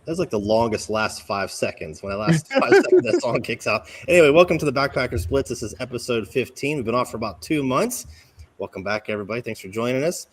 That's like the longest last 5 seconds. When I last 5 seconds, that song kicks out. Anyway, welcome to the Backpackers Blitz. This is episode 15. We've been off for about 2 months. Welcome back, everybody. Thanks for joining us.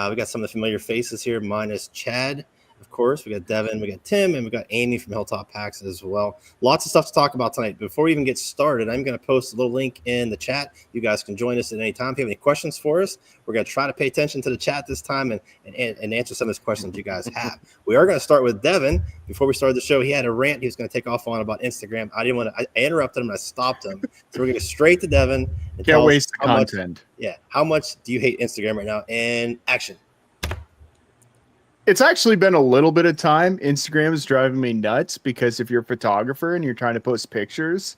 We got some of the familiar faces here. Mine is Chad, of course. We got Devin, we got Tim, and we got Amy from Hilltop Packs as well. Lots of stuff to talk about tonight. Before we even get started, I'm going to post a little link in the chat. You guys can join us at any time. If you have any questions for us, we're going to try to pay attention to the chat this time and answer some of those questions you guys have. We are going to start with Devin. Before we started the show, he had a rant he was going to take off on about Instagram. I didn't want to. I interrupted him and I stopped him. So we're going to go straight to Devin. And can't waste the content. How much do you hate Instagram right now? And action. It's actually been a little bit of time. Instagram is driving me nuts because if you're a photographer and you're trying to post pictures,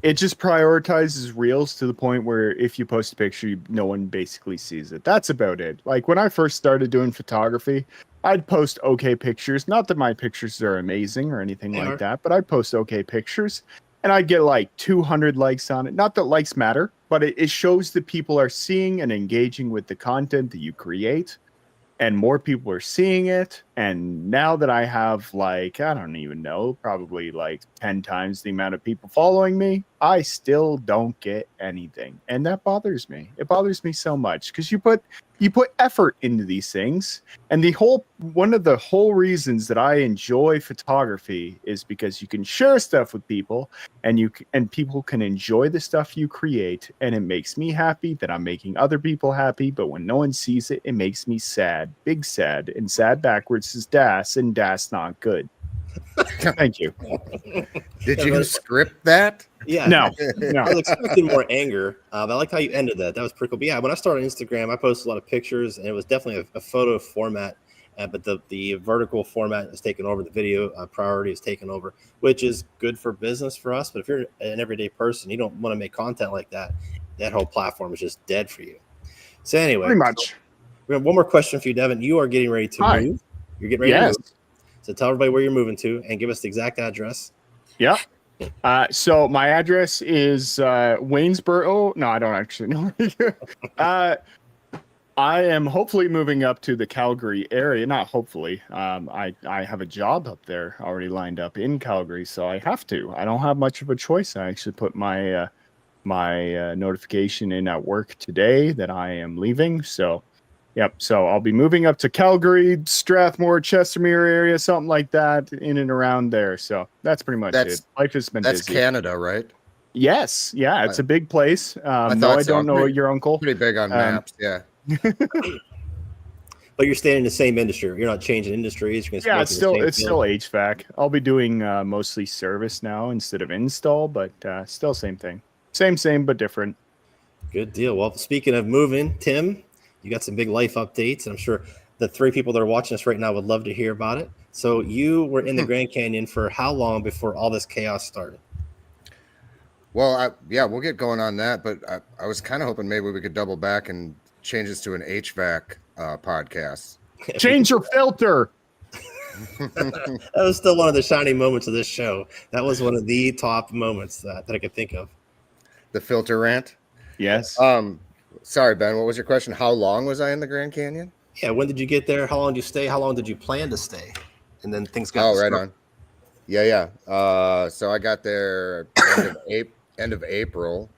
it just prioritizes reels to the point where if you post a picture, no one basically sees it. That's about it. Like when I first started doing photography, I'd post okay pictures. Not that my pictures are amazing or anything like that, but I'd post okay pictures and I'd get like 200 likes on it. Not that likes matter, but it shows that people are seeing and engaging with the content that you create. And more people are seeing it. And now that I have like, I don't even know, probably like 10 times the amount of people following me, I still don't get anything. And that bothers me. It bothers me so much because you put effort into these things. And one of the whole reasons that I enjoy photography is because you can share stuff with people and people can enjoy the stuff you create. And it makes me happy that I'm making other people happy. But when no one sees it, it makes me sad, big sad, and sad backwards is das, and das not good. Thank you. Did you script that? Yeah. No. I was expecting more anger, but I like how you ended that. That was pretty cool. But yeah, when I started Instagram, I posted a lot of pictures, and it was definitely a photo format. But the vertical format is taken over. The video priority is taken over, which is good for business for us. But if you're an everyday person, you don't want to make content like that. That whole platform is just dead for you. So anyway, pretty much. We have one more question for you, Devin. You are getting ready to move. You're getting ready to move. So tell everybody where you're moving to and give us the exact address. Yeah. So my address is Waynesboro. No, I don't actually know. I am hopefully moving up to the Calgary area. Not hopefully. I have a job up there already lined up in Calgary, so I have to. I don't have much of a choice. I actually put my notification in at work today that I am leaving. So. Yep. So I'll be moving up to Calgary, Strathmore, Chestermere area, something like that, in and around there. So that's pretty much it. Life has been busy. That's Canada, right? Yes. Yeah. It's a big place. I don't know your uncle. Pretty big on maps. Yeah. But you're staying in the same industry. You're not changing industries. You're it's still HVAC. I'll be doing mostly service now instead of install, but still same thing. Same, but different. Good deal. Well, speaking of moving, Tim, you got some big life updates, and I'm sure the 3 people that are watching us right now would love to hear about it. So you were in the Grand Canyon for how long before all this chaos started? Well, we'll get going on that, but I was kind of hoping maybe we could double back and change this to an HVAC podcast. Change your filter. That was still one of the shining moments of this show. That was one of the top moments that I could think of. The filter rant? Yes. Sorry, Ben, what was your question? How long was I in the Grand Canyon? Yeah, when did you get there? How long did you stay? How long did you plan to stay? And then things got right on. Yeah. So I got there end of April,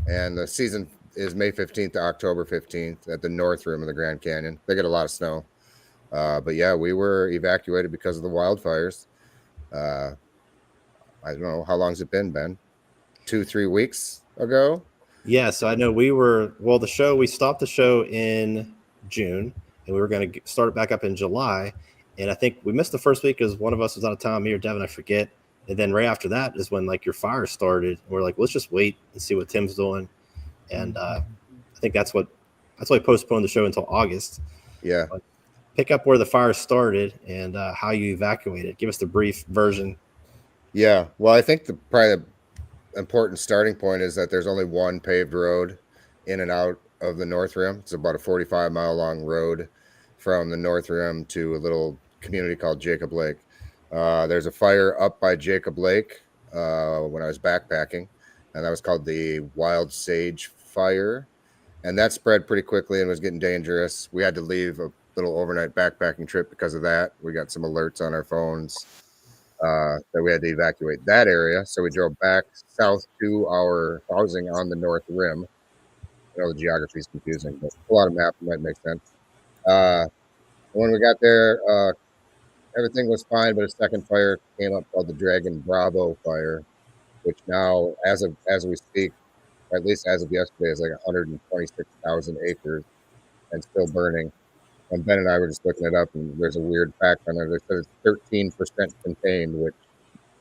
and the season is May 15th to October 15th at the north rim of the Grand Canyon. They get a lot of snow. But yeah, we were evacuated because of the wildfires. I don't know. How long's it been, Ben? 2-3 weeks ago? Yeah, so I know we stopped the show in June, and we were going to start it back up in July. And I think we missed the first week because one of us was out of town, me or Devin, I forget. And then right after that is when like your fire started. We're like, let's just wait and see what Tim's doing. And I think that's why we postponed the show until August. Yeah. But pick up where the fire started and how you evacuated. Give us the brief version. Yeah. Well, I think probably the important starting point is that there's only one paved road in and out of the North Rim. It's about a 45-mile long road from the North Rim to a little community called Jacob Lake. There's a fire up by Jacob Lake when I was backpacking, and that was called the Wild Sage Fire. And that spread pretty quickly and was getting dangerous. We had to leave a little overnight backpacking trip because of that. We got some alerts on our phones that we had to evacuate that area. So we drove back south to our housing on the North Rim. I know the geography is confusing, but a lot of map might make sense. When we got there, everything was fine, but a second fire came up called the Dragon Bravo fire, which now, as we speak, at least as of yesterday, is like 126,000 acres and still burning. And Ben and I were just looking it up, and there's a weird fact on there. They said it's 13% contained, which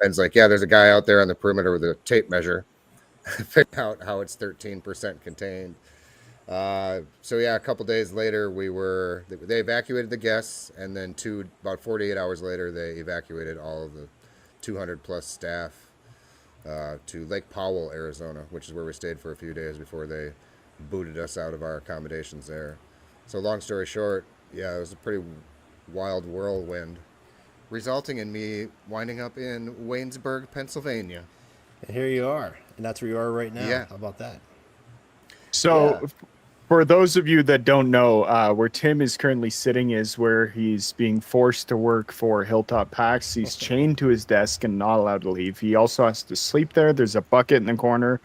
Ben's like, yeah, there's a guy out there on the perimeter with a tape measure. Figure out how it's 13% contained. So yeah, a couple days later, they evacuated the guests, and then about 48 hours later, they evacuated all of the 200 plus staff to Lake Powell, Arizona, which is where we stayed for a few days before they booted us out of our accommodations there. So long story short, yeah, it was a pretty wild whirlwind, resulting in me winding up in Waynesburg, Pennsylvania. And here you are, and that's where you are right now. Yeah. How about that? So, for those of you that don't know, where Tim is currently sitting is where he's being forced to work for Hilltop Packs. He's chained to his desk and not allowed to leave. He also has to sleep there. There's a bucket in the corner,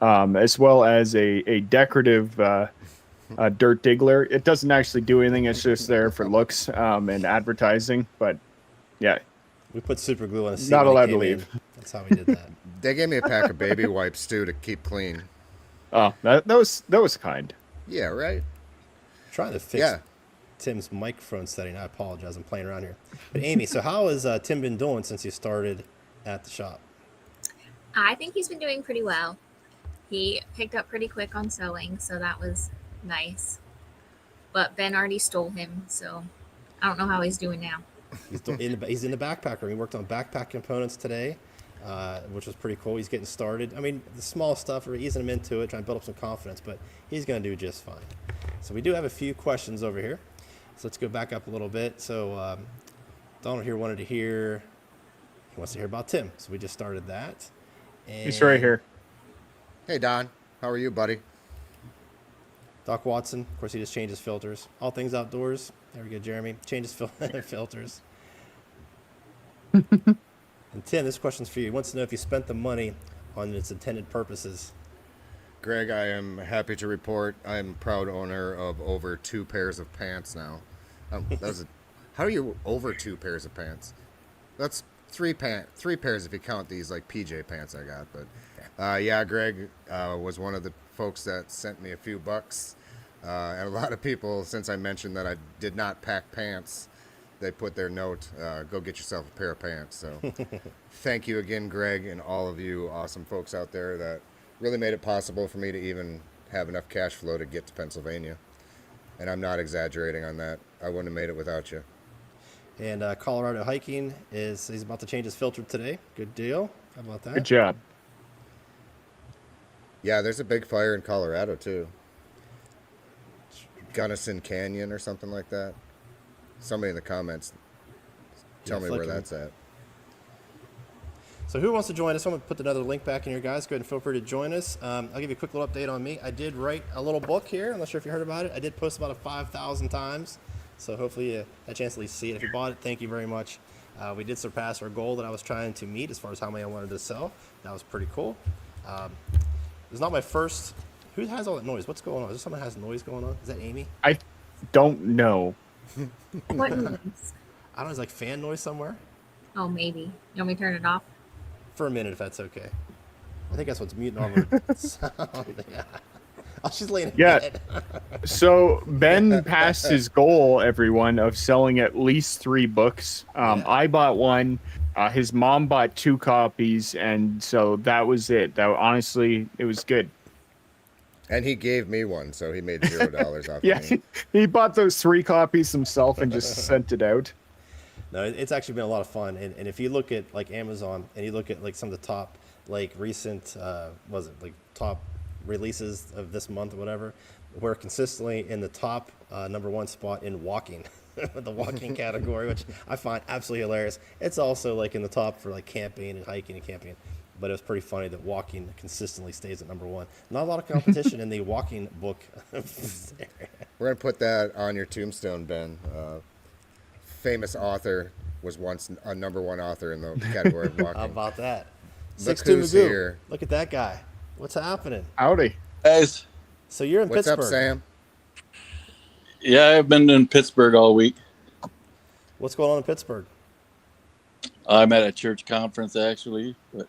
as well as a decorative dirt diggler. It doesn't actually do anything. It's just there for looks and advertising. But yeah, we put super glue on a seat. Not allowed to leave. That's how we did that. They gave me a pack of baby wipes too to keep clean. Oh, that was kind. Yeah, right. I'm trying to fix Tim's microphone setting. I apologize. I'm playing around here. But Amy, so how has Tim been doing since you started at the shop? I think he's been doing pretty well. He picked up pretty quick on sewing, so that was nice. But Ben already stole him, so I don't know how he's doing now. He's in the backpacker. He worked on backpack components today, which was pretty cool. He's getting started. I mean, the small stuff, we're easing him into it, trying to build up some confidence, but he's going to do just fine. So we do have a few questions over here. So let's go back up a little bit. So Donald here wanted to hear, he wants to hear about Tim. So we just started that. And He's right here. Hey, Don. How are you, buddy? Doc Watson, of course, he just changed his filters. All things outdoors. There we go, Jeremy. Changes filters. And Tim, this question's for you. He wants to know if you spent the money on its intended purposes. Greg, I am happy to report I am proud owner of over 2 pairs of pants now. How are you over 2 pairs of pants? That's 3 pairs if you count these like PJ pants I got. But yeah, Greg was one of the folks that sent me a few bucks. And a lot of people, since I mentioned that I did not pack pants, they put their note, go get yourself a pair of pants. So thank you again, Greg, and all of you awesome folks out there that really made it possible for me to even have enough cash flow to get to Pennsylvania. And I'm not exaggerating on that. I wouldn't have made it without you. And Colorado Hiking he's about to change his filter today. Good deal. How about that? Good job. Yeah, there's a big fire in Colorado too. Gunnison Canyon or something like that. Somebody in the comments tell me where that's at. So who wants to join us? I'm going to put another link back in here, guys. Go ahead and feel free to join us. I'll give you a quick little update on me. I did write a little book here. I'm not sure if you heard about it. I did post about 5,000 times. So hopefully you had a chance to at least see it. If you bought it, thank you very much. We did surpass our goal that I was trying to meet as far as how many I wanted to sell. That was pretty cool. It's not my first. Who has all that noise? What's going on? Is there someone that has noise going on? Is that Amy? I don't know. What noise? I don't know. Is like fan noise somewhere? Oh, maybe. You want me to turn it off? For a minute, if that's okay. I think that's what's muting all the sound. Yeah. Oh, she's laying in bed. So Ben passed his goal, everyone, of selling at least 3 books. I bought one. His mom bought 2 copies, and so that was it. Honestly, it was good. And he gave me one, so he made $0 off Yeah, me. he bought those 3 copies himself and just sent it out. No, it's actually been a lot of fun. And if you look at like Amazon and you look at like some of the top like recent top releases of this month or whatever, we're consistently in the top #1 spot in walking, the walking category, which I find absolutely hilarious. It's also like in the top for like camping and hiking and camping. But it was pretty funny that walking consistently stays at #1. Not a lot of competition in the walking book. We're going to put that on your tombstone, Ben. Famous author was once a #1 author in the category of walking. How about that? Look 6'2" who's Magoo. here. Look at that guy. What's happening? Howdy. Guys, So you're in What's Pittsburgh. up, Sam? yeah, I've been in Pittsburgh all week. What's going on in Pittsburgh? I'm at a church conference actually, but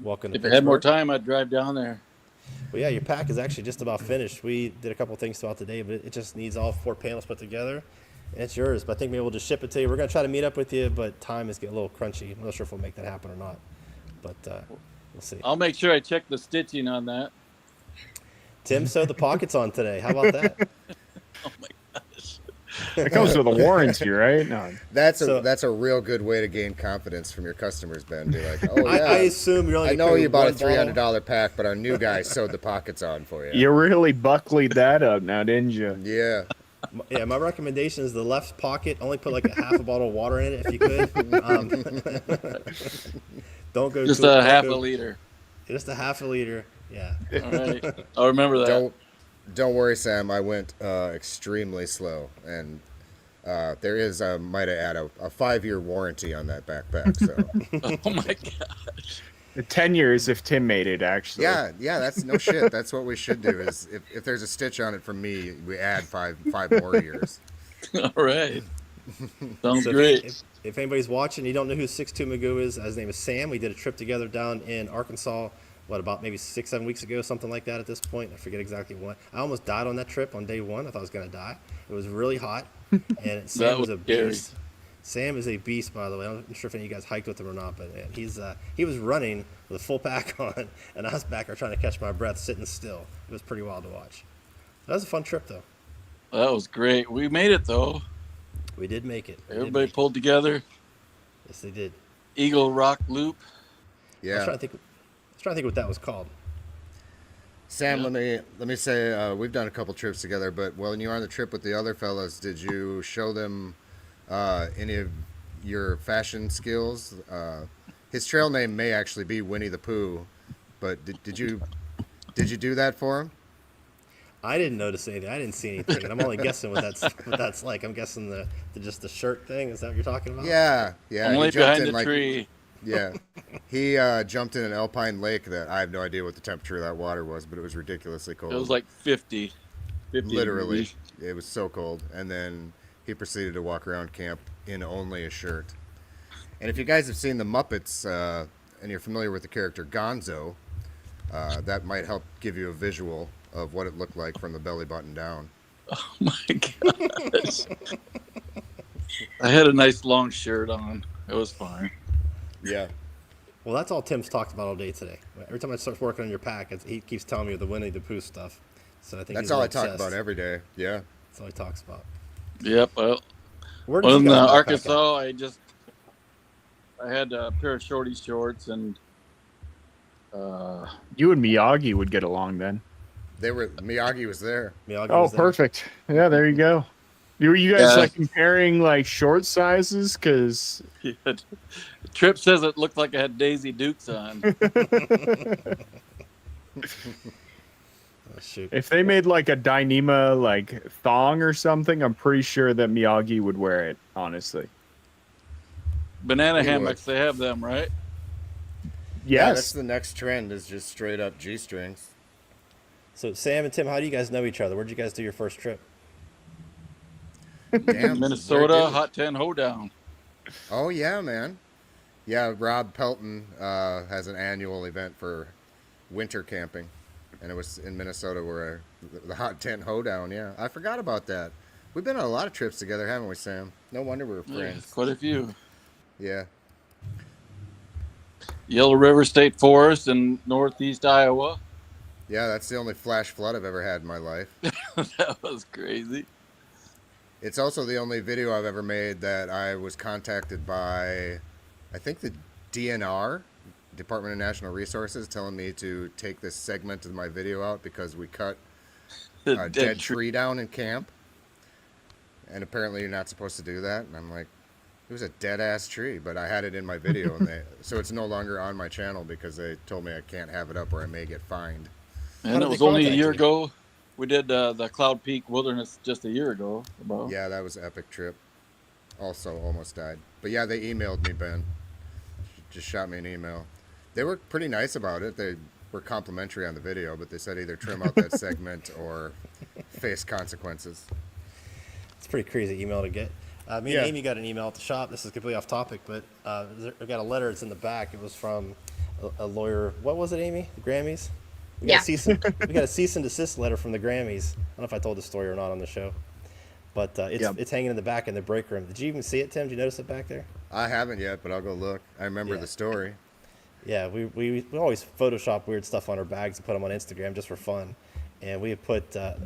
Welcome to if I Pittsburgh. had more time, I'd drive down there. Well, yeah, your pack is actually just about finished. We did a couple things throughout the day, but it just needs all 4 panels put together, and it's yours. But I think maybe we'll just ship it to you. We're going to try to meet up with you, but time is getting a little crunchy. I'm not sure if we'll make that happen or not, but we'll see. I'll make sure I check the stitching on that. Tim sewed the pockets on today. How about that? Oh my gosh. It comes with a warranty, right? No. That's So- a real good way to gain confidence from your customers, Ben. Be like, oh yeah, I assume you're only I gonna know carry you bought a one bottle. $300 pack, but our new guy sewed the pockets on for you. You really buckled that up now, didn't you? Yeah. Yeah, my recommendation is the left pocket. Only put like a half a bottle of water in it if you could. Don't go Just too- a don't half go- a liter. Just a half a liter. Yeah. All right, I'll remember that. Don't worry, Sam. I went extremely slow, and there is, might I add, a 5-year warranty on that backpack. So Oh my gosh. 10 years if Tim made it, actually. yeah, that's no shit. That's what we should do. Is if there's a stitch on it from me, we add five more years. All right. Sounds So great. if anybody's watching, you don't know who 6'2" Magoo is. His name is Sam. We did a trip together down in Arkansas. About maybe 6-7 weeks ago, something like that. At this point, I forget exactly what. I almost died on that trip on day 1. I thought I was gonna die. It was really hot, and Sam was a was scary. beast. Sam is a beast, by the way. I'm not sure if any of you guys hiked with him or not, but man, he was running with a full pack on, and I was back there trying to catch my breath, sitting still. It was pretty wild to watch. That was a fun trip, though. That was great. We made it though. We did make it. We did Everybody make it. pulled together. Yes, they did. Eagle Rock Loop. I was Yeah. trying to think what that was called. Sam, Yeah. let me say we've done a couple trips together, but when you were on the trip with the other fellas, did you show them any of your fashion skills? His trail name may actually be Winnie the Pooh, but did you do that for him? I didn't notice anything. I didn't see anything, and I'm only guessing what that's like. I'm guessing just the shirt thing. Is that what you're talking about? Yeah. Only he jumped behind in the tree. Yeah, he jumped in an alpine lake that I have no idea what the temperature of that water was, but it was ridiculously cold. It was like 50. literally, degrees. it was so cold. And then he proceeded to walk around camp in only a shirt. And if you guys have seen the Muppets and you're familiar with the character Gonzo, that might help give you a visual of what it looked like from the belly button down. Oh my gosh. I had a nice long shirt on. It was fine. Yeah. Well, that's all Tim's talked about all day today. Every time I start working on your pack, he keeps telling me the Winnie the Pooh stuff. So I think That's he's all I obsessed. talk about every day. Yeah. That's all he talks about. Yep. Well, Where did you in guys backpack at? Arkansas, I had a pair of shorty shorts and You and Miyagi would get along then. Miyagi was there. Miyagi Oh, was there. perfect. Yeah, there you go. Were you guys Yeah. like comparing like short sizes? Because Trip says it looked like I had Daisy Dukes on. Oh, shoot. if they made like a Dyneema like thong or something, I'm pretty sure that Miyagi would wear it. Honestly, Banana He hammocks, they have them, right? Yeah, that's yes. the next trend is just straight up G-strings. So Sam and Tim, how do you guys know each other? Where'd you guys do your first trip? Damn, Minnesota, very good. Hot 10 Hoedown. Oh yeah, man. Yeah, Rob Pelton has an annual event for winter camping, and it was in Minnesota where the Hot Tent Hoedown. Yeah, I forgot about that. We've been on a lot of trips together, haven't we, Sam? No wonder we're Yeah, friends. quite a few. Yeah. Yellow River State Forest in northeast Iowa. Yeah, that's the only flash flood I've ever had in my life. That was crazy. It's also the only video I've ever made that I was contacted by, I think the DNR, Department of National Resources, telling me to take this segment of my video out because we cut a dead tree down in camp. And apparently you're not supposed to do that. And I'm like, it was a dead ass tree, but I had it in my video, and so it's no longer on my channel because they told me I can't have it up or I may get fined. How And did it they was only a contact year you? ago. We did the Cloud Peak Wilderness just a year ago. About. Yeah, that was an epic trip. also almost died. But yeah, they emailed me, Ben. Just shot me an email. They were pretty nice about it. They were complimentary on the video, but they said either trim out that segment or face consequences. It's a pretty crazy email to get. Me and Amy got an email at the shop. This is completely off topic, but I got a letter. It's in the back. It was from a lawyer. What was it, Amy? The Grammys? We got a cease and desist letter from the Grammys. I don't know if I told the story or not on the show, but it's hanging in the back in the break room. Did you even see it, Tim? Did you notice it back there? I haven't yet, but I'll go look. I remember the story. Yeah, we always Photoshop weird stuff on our bags and put them on Instagram just for fun. And we had put a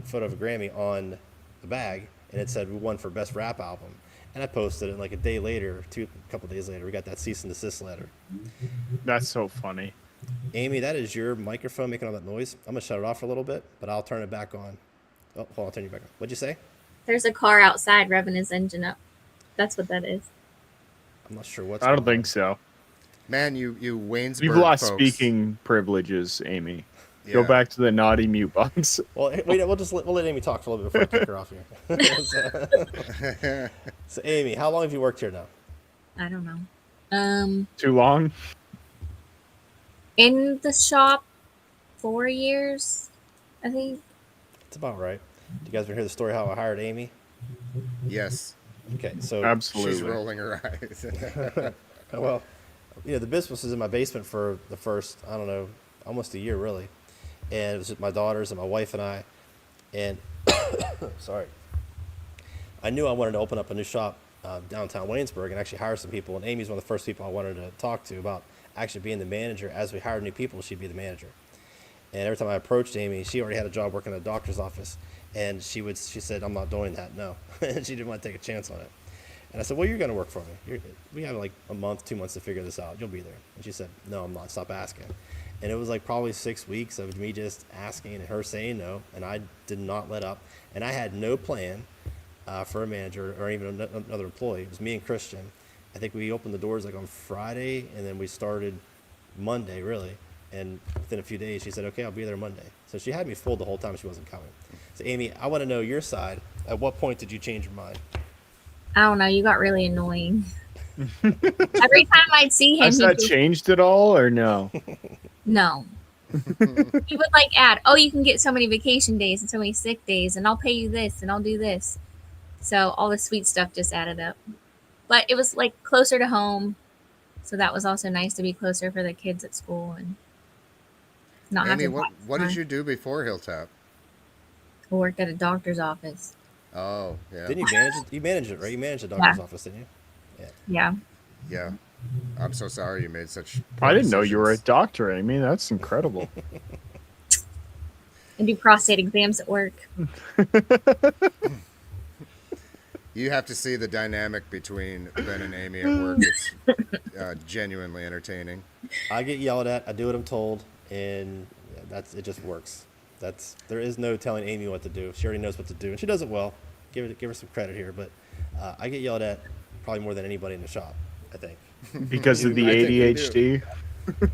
photo of a Grammy on the bag, and it said we won for Best Rap Album. And I posted it, and like a couple days later, we got that cease and desist letter. That's so funny. Amy, that is your microphone making all that noise. I'm going to shut it off for a little bit, but I'll turn it back on. Oh, hold on, I'll turn you back on. What'd you say? There's a car outside revving his engine up. That's what that is. I'm not sure what's I don't think so. Man, you Waynesburg You've lost folks. speaking privileges, Amy. Yeah. Go back to the naughty mute box. Well, wait, we'll let Amy talk for a little bit before I kick her off here. So, Amy, how long have you worked here now? I don't know. Too long? In the shop, 4 years, I think. That's about right. Do you guys want to hear the story how I hired Amy? Yes. Okay, so Absolutely. She's rolling her eyes. well, the business was in my basement for the first, I don't know, almost a year really. And it was with my daughters and my wife and I. And, sorry. I knew I wanted to open up a new shop downtown Waynesburg and actually hire some people. And Amy's one of the first people I wanted to talk to about actually being the manager. As we hired new people, she'd be the manager. And every time I approached Amy, she already had a job working at a doctor's office. And she said, I'm not doing that, no. And she didn't want to take a chance on it. And I said, well, you're going to work for me. We have like a month, 2 months to figure this out. You'll be there. And she said, no, I'm not. Stop asking. And it was like probably 6 weeks of me just asking and her saying no. And I did not let up. And I had no plan for a manager or even another employee. It was me and Christian. I think we opened the doors like on Friday, and then we started Monday, really. And within a few days, she said, okay, I'll be there Monday. So she had me fooled the whole time she wasn't coming. So, Amy, I want to know your side. At what point did you change your mind? I don't know. You got really annoying. Every time I'd see him, Has that changed at all or no? No. He would like add, oh, you can get so many vacation days and so many sick days, and I'll pay you this, and I'll do this. So all the sweet stuff just added up. But it was like closer to home. So that was also nice to be closer for the kids at school and not have Amy, to what did you do before Hilltop? I worked at a doctor's office. Oh, yeah. Didn't you manage it? You managed it, right? You managed the doctor's office, didn't you? Yeah. Yeah. I'm so sorry you made such I didn't know you were a decisions. doctor, Amy. That's incredible. And do prostate exams at work. You have to see the dynamic between Ben and Amy at work. It's genuinely entertaining. I get yelled at. I do what I'm told, and it just works. There is no telling Amy what to do. She already knows what to do, and she does it well. Give her some credit here, but I get yelled at probably more than anybody in the shop, I think. Because of the I think we ADHD?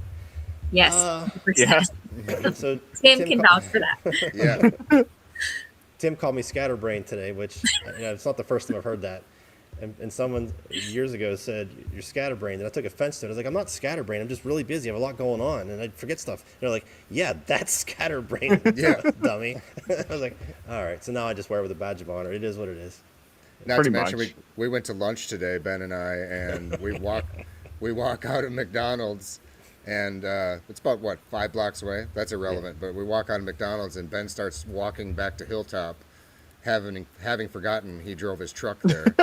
Yes. Yeah. So Tim can vouch for that. Yeah. Tim called me scatterbrained today, which it's not the first time I've heard that. And someone years ago said, you're scatterbrained. And I took offense to it. I was like, I'm not scatterbrained. I'm just really busy. I have a lot going on. And I forget stuff. And they're like, yeah, that's scatterbrained, Yeah. dummy. I was like, all right. So now I just wear it with a badge of honor. It is what it is. Not Pretty to mention, much. we went to lunch today, Ben and I, and we walk out of McDonald's, and it's about, 5 blocks away? That's irrelevant. But we walk out of McDonald's, and Ben starts walking back to Hilltop, having forgotten he drove his truck there.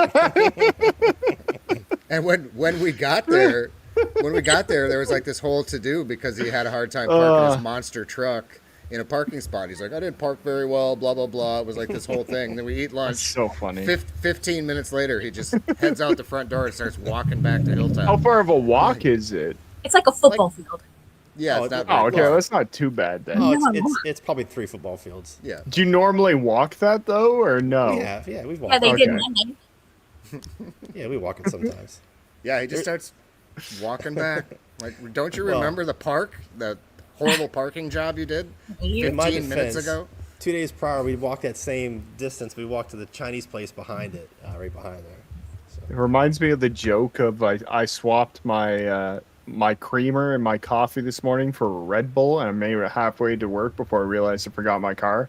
And when we got there, there was like this whole to-do because he had a hard time parking his monster truck in a parking spot. He's like, I didn't park very well, blah, blah, blah. It was like this whole thing. Then we eat lunch. That's so funny. 15 minutes later, he just heads out the front door and starts walking back to Hilltop. How far of a walk is it? It's like a football field. Yeah, Oh, it's not Oh, very okay. far. That's not too bad then. Oh, No. it's probably 3 football fields. Yeah. Do you normally walk that, though, or no? We've walked. Yeah, they Okay. did Monday. Yeah, we walk it sometimes. Yeah, he just starts walking back. Like, don't you Well- remember the horrible parking job you did In my 15 minutes defense, ago? 2 days prior, we walked that same distance. We walked to the Chinese place behind it, right behind there. So. It reminds me of the joke of I swapped my my creamer and my coffee this morning for a Red Bull, and I made it halfway to work before I realized I forgot my car.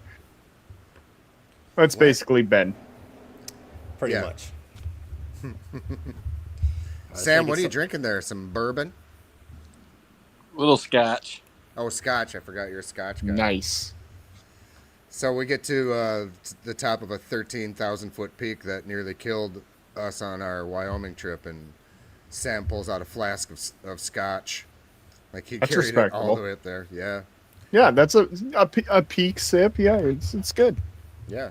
That's basically Ben. Pretty much. Sam, what are you drinking there? Some bourbon? Little scotch. Oh, scotch. I forgot you're a scotch guy. Nice. So we get to the top of a 13,000-foot peak that nearly killed us on our Wyoming trip, and Sam pulls out a flask of scotch. Like he That's carried it all respectable. the way up there. Yeah. Yeah, that's a peak sip. Yeah, it's good. Yeah.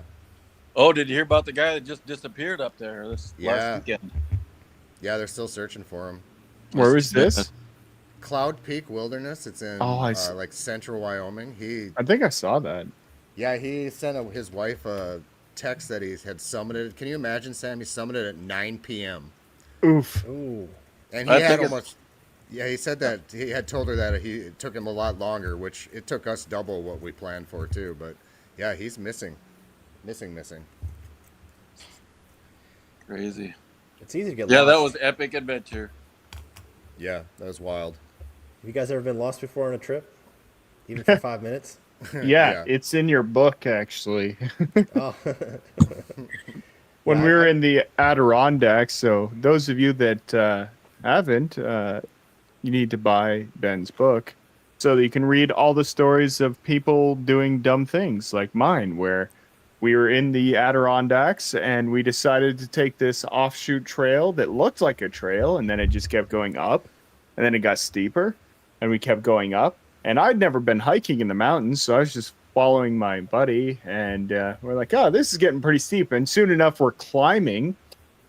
Oh, did you hear about the guy that just disappeared up there this last weekend? Yeah, they're still searching for him. Where was this? Cloud Peak Wilderness. It's in like central Wyoming. I think I saw that. Yeah, he sent his wife a text that he had summited. Can you imagine, Sam? He summited at 9 p.m. Oof. Ooh. And he had almost... Yeah, he said that he had told her that it took him a lot longer, which it took us double what we planned for, too. But, yeah, he's missing. Missing. It's Crazy. easy to get lost. Yeah, that was epic adventure. Yeah, that was wild. Have you guys ever been lost before on a trip? Even for 5 minutes? Yeah, it's in your book, actually. Oh. When we were in the Adirondacks, so those of you that haven't, you need to buy Ben's book so that you can read all the stories of people doing dumb things like mine, where we were in the Adirondacks and we decided to take this offshoot trail that looked like a trail, and then it just kept going up, and then it got steeper, and we kept going up. And I'd never been hiking in the mountains, so I was just following my buddy, and we're like, oh, this is getting pretty steep. And soon enough, we're climbing,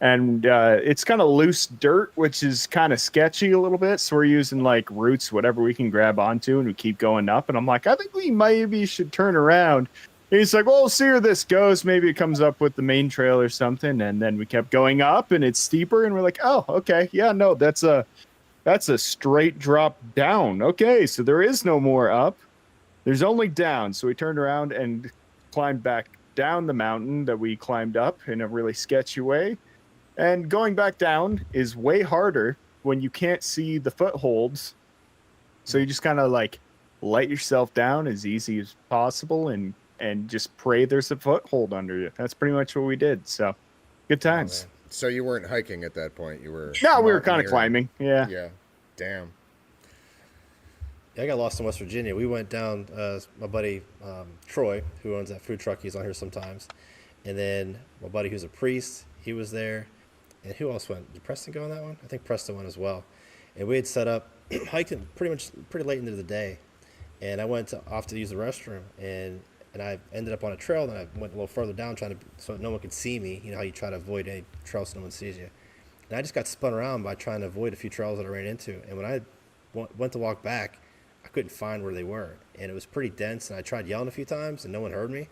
and it's kind of loose dirt, which is kind of sketchy a little bit. So we're using like roots, whatever we can grab onto, and we keep going up. And I'm like, I think we maybe should turn around. And he's like, well, we'll see where this goes. Maybe it comes up with the main trail or something. And then we kept going up, and it's steeper, and we're like, oh, okay, yeah, no, that's a straight drop down. Okay, so there is no more up. There's only down. So we turned around and climbed back down the mountain that we climbed up in a really sketchy way. And going back down is way harder when you can't see the footholds. So you just kind of like let yourself down as easy as possible and just pray there's a foothold under you. That's pretty much what we did. So good times. Oh, so you weren't hiking at that point. You were... No, we were kind of climbing. Yeah. Yeah. Damn. Yeah, I got lost in West Virginia. We went down, my buddy Troy, who owns that food truck, he's on here sometimes. And then my buddy who's a priest, he was there. And who else went? Did Preston go on that one? I think Preston went as well. And we had set up, hiking pretty late into the day. And I went off to use the restroom. And I ended up on a trail. Then I went a little further down so no one could see me. You know how you try to avoid any trail so no one sees you. And I just got spun around by trying to avoid a few trails that I ran into. And when I went to walk back, I couldn't find where they were. And it was pretty dense. And I tried yelling a few times, and no one heard me.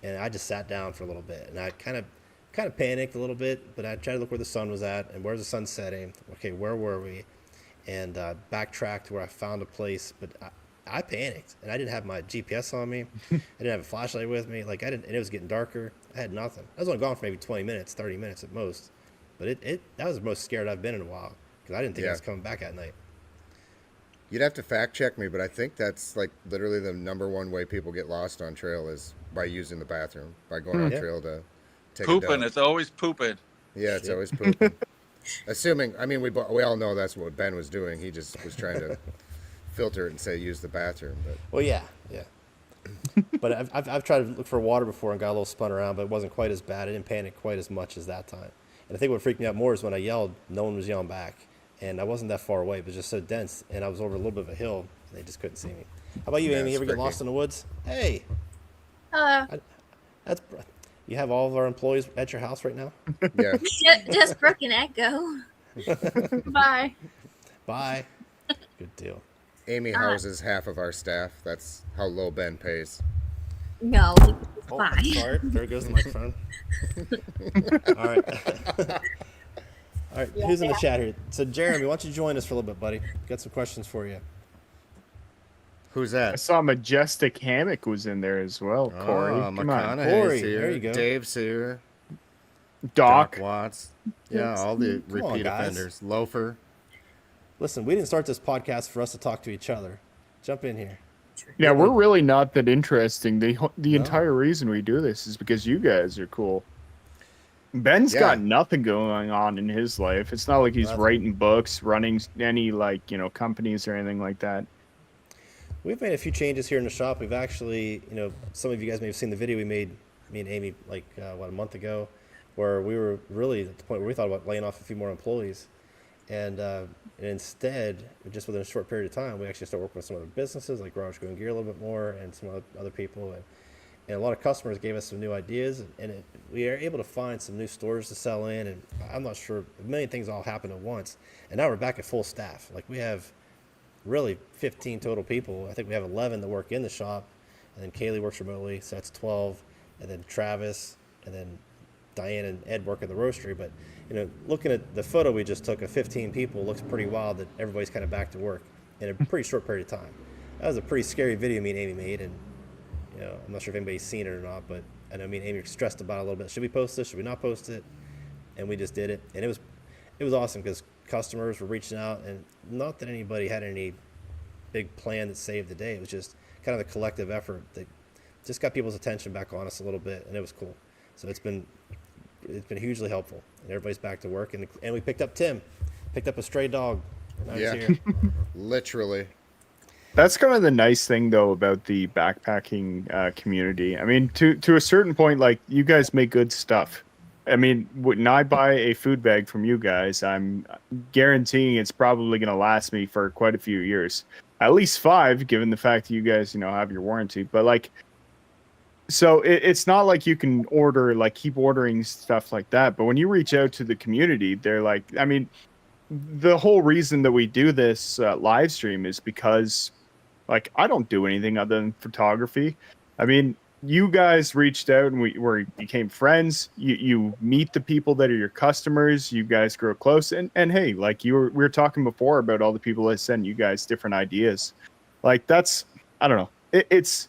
And I just sat down for a little bit. And I kind of panicked a little bit, but I tried to look where the sun was at and where's the sun setting. Okay, where were we? And backtracked to where I found a place. But I panicked, and I didn't have my GPS on me. I didn't have a flashlight with me. And it was getting darker. I had nothing. I was only gone for maybe 20 minutes, 30 minutes at most. But that was the most scared I've been in a while because I didn't think I was coming back at night. You'd have to fact check me, but I think that's like literally the number one way people get lost on trail is by using the bathroom, by going on trail to take a dump. Pooping. It's always pooping. Yeah, it's always pooping. Assuming, I mean, we all know that's what Ben was doing. He just was trying to filter it and say use the bathroom. But well, yeah. But I've tried to look for water before and got a little spun around, but it wasn't quite as bad. I didn't panic quite as much as that time. And I think what freaked me out more is when I yelled, no one was yelling back. And I wasn't that far away, but just so dense. And I was over a little bit of a hill, and they just couldn't see me. How about you, Amy? You ever get lost in the woods? Hey. Hello. You have all of our employees at your house right now? yeah. Just Brooke and Echo. Bye. Bye. Good deal. Amy houses half of our staff. That's how low Ben pays. No. Oh, Bye. sorry. There goes the microphone. All right. All right, who's in the chat here? So, Jeremy, why don't you join us for a little bit, buddy? Got some questions for you. Who's I that? saw Majestic Hammock was in there as well. Corey, come on. McConaughey's Corey, here. there you go. Dave's here. Doc. Watts. Yeah, all the Come on, repeat guys. offenders. Loafer. Listen, we didn't start this podcast for us to talk to each other. Jump in here. Yeah, we're really not that interesting. The No. entire reason we do this is because you guys are cool. Ben's Yeah. got nothing going on in his life. It's not like he's Nothing. writing books, running any companies or anything like that. We've made a few changes here in the shop. We've actually, some of you guys may have seen the video we made, me and Amy, a month ago, where we were really at the point where we thought about laying off a few more employees. And instead, just within a short period of time, we actually started working with some other businesses like Garage Going Gear a little bit more and some other people. And a lot of customers gave us some new ideas. And we are able to find some new stores to sell in. And I'm not sure, a million things all happened at once. And now we're back at full staff. Like we have really 15 total people. I think we have 11 that work in the shop. And then Kaylee works remotely, so that's 12. And then Travis, and then Diane and Ed work at the roastery. But looking at the photo we just took of 15 people, looks pretty wild that everybody's kind of back to work in a pretty short period of time. That was a pretty scary video me and Amy made, and I'm not sure if anybody's seen it or not, but I know me and Amy were stressed about it a little bit. Should we post this? Should we not post it? And we just did it, and it was awesome because customers were reaching out, and not that anybody had any big plan that saved the day. It was just kind of the collective effort that just got people's attention back on us a little bit, and it was cool. So it's been hugely helpful, and everybody's back to work. And we picked up a stray dog. Now he's here. Literally. That's kind of the nice thing, though, about the backpacking community. I mean, to a certain point, like, you guys make good stuff. I mean, when I buy a food bag from you guys, I'm guaranteeing it's probably going to last me for quite a few years. At least 5, given the fact that you guys, have your warranty. But, so it's not like you can keep ordering stuff like that. But when you reach out to the community, they're like, I mean, the whole reason that we do this live stream is because, I don't do anything other than photography. I mean, you guys reached out and we became friends. You meet the people that are your customers. You guys grow close. And hey, we were talking before about all the people that send you guys different ideas. That's, I don't know. It's